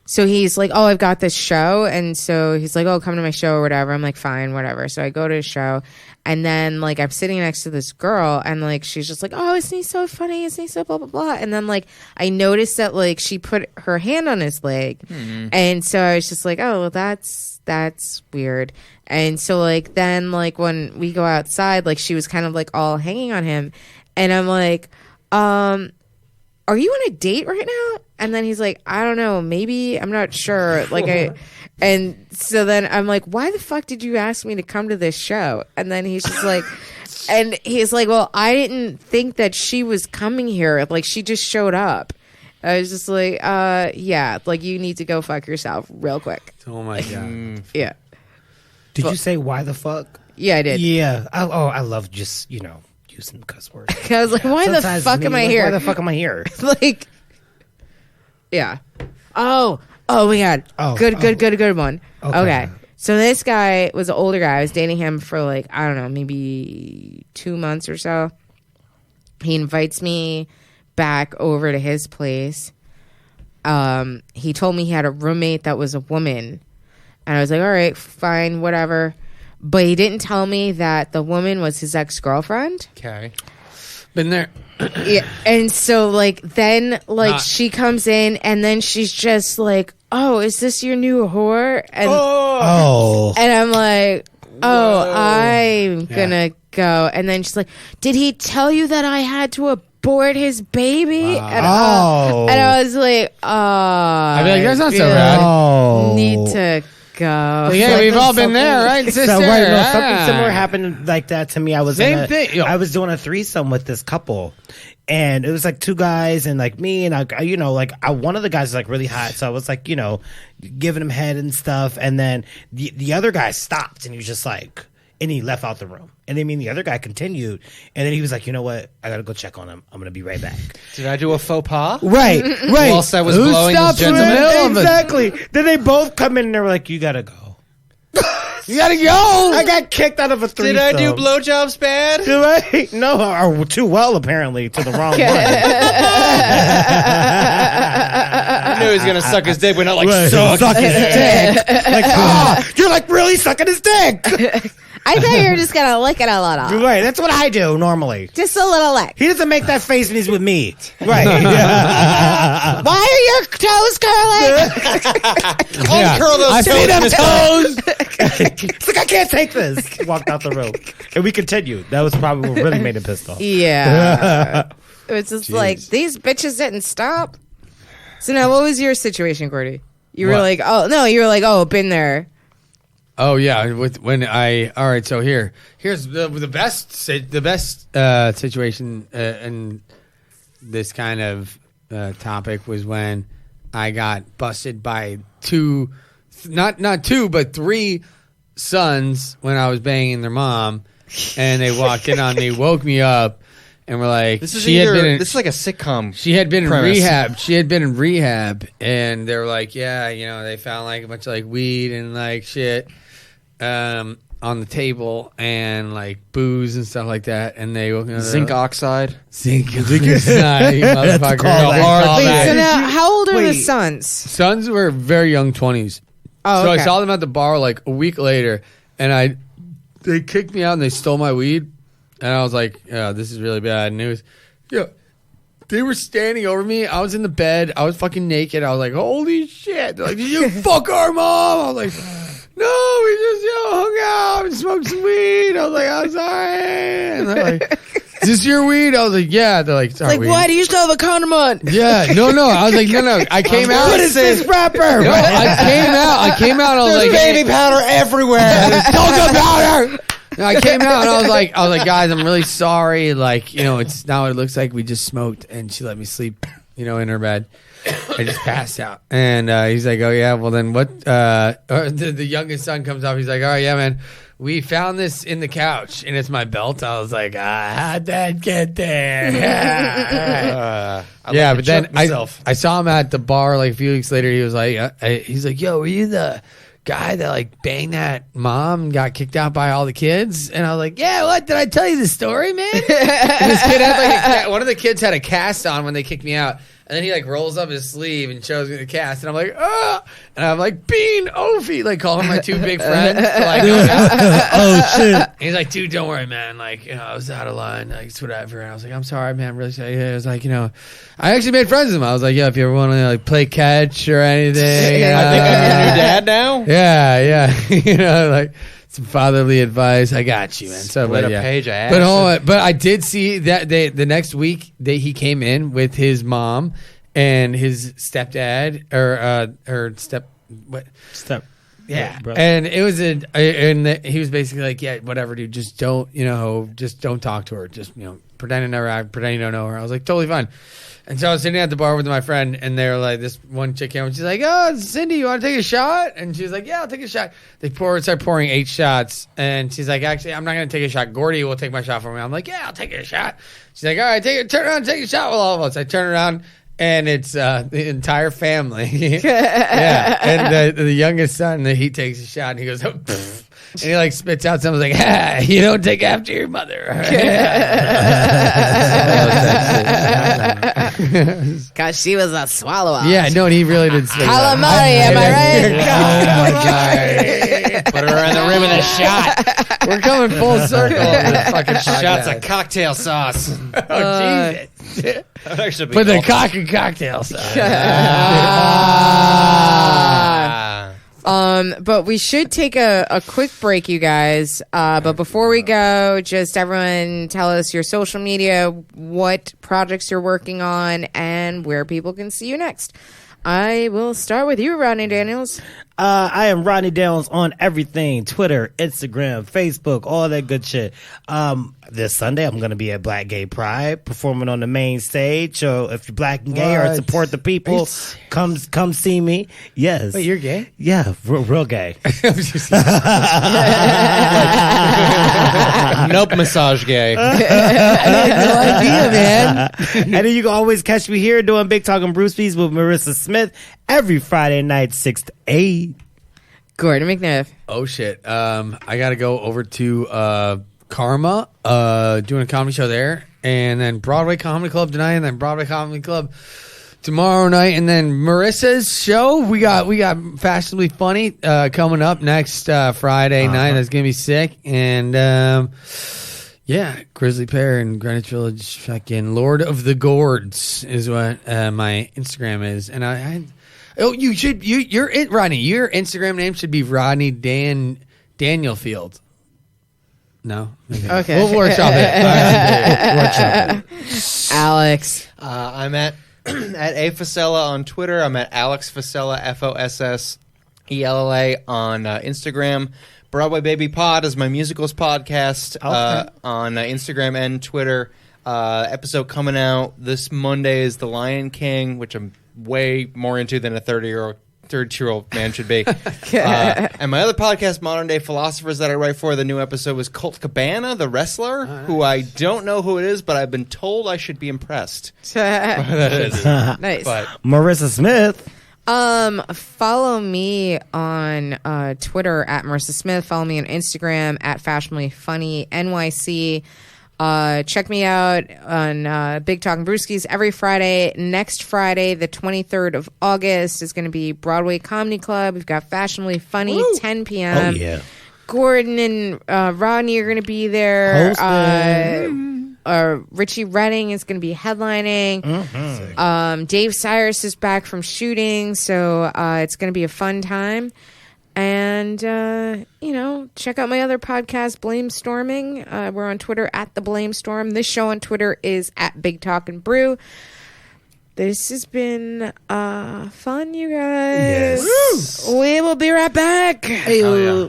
So he's like, oh, I've got this show. And so he's like, oh, come to my show or whatever. I'm like, fine, whatever. So I go to his show. And then, like, I'm sitting next to this girl. And, like, she's just like, oh, isn't he so funny? Isn't he so blah, blah, blah? And then, like, I noticed that, like, she put her hand on his leg. And so I was just like, oh, well, that's weird. And so, like, then, like, when we go outside, like, she was kind of, like, all hanging on him. And I'm like, are you on a date right now? And then he's like, I don't know, maybe, I'm not sure. And so then I'm like, why the fuck did you ask me to come to this show? And then he's just like, and he's like, well, I didn't think that she was coming here. Like, she just showed up. I was just like, yeah, like, you need to go fuck yourself real quick. Oh my God. Yeah. Did you say why the fuck? Yeah, I did. Yeah. I love just using cuss words. I was like, why the Sometimes fuck me, am I like, here? Why the fuck am I here? Like, yeah. Oh my god. Oh, Good one. Okay. Okay. So this guy was an older guy. I was dating him for like, I don't know, maybe 2 months or so. He invites me back over to his place. He told me he had a roommate that was a woman. And I was like, all right, fine, whatever. But he didn't tell me that the woman was his ex-girlfriend. Okay. Been there. Yeah, and so like then like Not- she comes in and then she's just like, "Oh, is this your new whore?" And Oh. and I'm like, "Oh, I'm gonna go." And then she's like, "Did he tell you that I had to abort his baby?" And, Oh. and I was like, "Oh, I'd be like, that's not so really bad. Oh. Need to go." Yeah, we've all been there, right, sister? So, right, no, something Ah. similar happened like that to me. I was Same in a- thing, yo. I was doing a threesome with this couple, and it was like 2 guys and like me and one of the guys was like really hot, so I was like giving him head and stuff, and then the other guy stopped and he was just like, and he left out the room, and then the other guy continued, and then he was like, you know what, I gotta go check on him. I'm gonna be right back. Did I do a faux pas? Right. Whilst I was Who blowing his stops in the gentleman? middle of it? Exactly. Then they both come in and they were like, you gotta go. You gotta go. I got kicked out of a threesome. Did I do blowjobs bad? Do I? No, or too well apparently to the wrong one. I knew he was gonna suck his dick, but not like Right. suck. Suck his dick. Like, you're like really sucking his dick. I thought you were just gonna lick it a little, Right, that's what I do normally. just a little lick. He doesn't make that face when he's with me. Right. Why are your toes curling? Uncurl those I see them toes. It's like, I can't take this. Walked out the room. And we continued. That was probably what really made him pissed off. Yeah. It was just like, these bitches didn't stop. So now, what was your situation, Gordy? You were What? like, been there. Oh yeah, all right. So here's the best situation in this kind of topic was when I got busted by not two but 3 sons when I was banging their mom, and they walked in on me, woke me up, and were like, This is this is like a sitcom. She had been premise. in rehab. She had been in rehab, and they were like, "Yeah, they found like a bunch of like weed and like shit on the table and like booze and stuff like that." And they Zinc oxide. zinc oxide, you motherfucker. call that. Call Wait, that. so now, how old are the Wait. sons? Sons were very young 20s. Oh, So okay. I saw them at the bar like a week later, and they kicked me out and they stole my weed, and I was like, "Oh, this is really bad news." Yeah, they were standing over me. I was in the bed. I was fucking naked. I was like, "Holy shit!" They're like, "Did you fuck our mom?" I was like, "No, we just hung out and smoked some weed." I was like, "I'm sorry." And they're like, "Is this your weed?" I was like, "Yeah." They're like, "Sorry, Like, why do you still have a condom on? Yeah, no. I was like, no. I came out. What is this rapper? No, I came out. I was like, baby powder everywhere. Toga powder. No, I came out and I was like, guys, I'm really sorry. Like, it's not what it looks like. We just smoked, and she let me sleep, in her bed. I just passed out, and he's like, "Oh yeah, well then what?" The youngest son comes up. He's like, "All right, yeah, man. We found this in the couch, and it's my belt." I was like, "How'd that get there?" Yeah, but then I saw him at the bar like a few weeks later. He was like, he's like, "Yo, were you the guy that like banged that mom and got kicked out by all the kids?" And I was like, "Yeah, what? Did I tell you the story, man?" And this kid had like one of the kids had a cast on when they kicked me out. And then he like rolls up his sleeve and shows me the cast, and I'm like, "Oh!" And I'm like, "Bean, Ophi," like calling my 2 big friends. Like, Oh shit. and he's like, "Dude, don't worry, man. Like, I was out of line. Like, it's whatever." And I was like, "I'm sorry, man. I'm really sorry." I was like, I actually made friends with him. I was like, "Yeah, if you ever want to like play catch or anything, I think I'm your new dad now. yeah, like some fatherly advice. I got you, man." So, Split but, a yeah. page of But hold action. on, but I did see that the next week he came in with his mom and his stepdad or step what. Step. Yeah, brother. and it was he was basically like, "Yeah, whatever, dude. Just don't, just don't talk to her. Just, pretend you don't know her. I was like, totally fine. And so I was sitting at the bar with my friend, and they were like, this one chick came, and she's like, oh, Cindy, you want to take a shot? And she was like, yeah, I'll take a shot. They start pouring 8 shots, and she's like, actually, I'm not going to take a shot. Gordy will take my shot for me. I'm like, yeah, I'll take a shot. She's like, all right, turn around, take a shot with all of us. I turn around, and it's the entire family. Yeah, and the youngest son, he takes a shot, and he goes, oh, pfft. And he like spits out something like, ha, you don't take after your mother. Gosh, she was a swallower. Yeah, no, and he really did say Calamari, am I right? Put her on the rim of the shot. We're coming full circle on this fucking Shots podcast. of cocktail sauce. Oh, Jesus. That would actually be Put the awful. cock and cocktail sauce. But we should take a quick break, you guys. But before we go, just everyone tell us your social media, what projects you're working on, and where people can see you next. I will start with you, Rodney Daniels. I am Rodney Daniels on everything: Twitter, Instagram, Facebook, all that good shit. This Sunday, I'm going to be at Black Gay Pride performing on the main stage. So if you're black and gay or What? support the people, come see me. Yes. Wait, you're gay? Yeah, real gay. Nope, massage gay. I had no idea, man. And then you can always catch me here doing Big Talking Brewskies with Marissa Smith every Friday night, 6 to 8. Gordon McNiff. Oh, shit. I got to go over to Karma, doing a comedy show there. And then Broadway Comedy Club tonight, and then Broadway Comedy Club tomorrow night, and then Marissa's show. We got Fashionably Funny coming up next Friday night. That's gonna be sick. And yeah, Grizzly Pear in Greenwich Village. Fucking Lord of the Gourds is what my Instagram is. And Rodney. Your Instagram name should be Rodney Danielfield. No. Okay. We'll workshop it. Alex. I'm at A Facella on Twitter. I'm at Alex Facella, FOSSELLA on Instagram. Broadway Baby Pod is my musicals podcast on Instagram and Twitter. Episode coming out this Monday is The Lion King, which I'm way more into than a 32-year-old man should be. And my other podcast, Modern Day Philosophers, that I write for, the new episode was Colt Cabana, the wrestler, who I don't know who it is, but I've been told I should be impressed. Nice. But Marissa Smith. Follow me on Twitter at Marissa Smith. Follow me on Instagram at Fashionably Funny NYC. Check me out on Big Talking Brewskis every Friday. Next Friday, the 23rd of August, is going to be Broadway Comedy Club. We've got Fashionably Funny, 10 p.m. Oh, yeah. Gordon and Rodney are going to be there. Richie Redding is going to be headlining. Dave Cyrus is back from shooting, so it's going to be a fun time. And, check out my other podcast, Blame Storming. We're on Twitter at The Blame Storm. This show on Twitter is at Big Talk and Brew. This has been fun, you guys. Yes. We will be right back. Oh, yeah.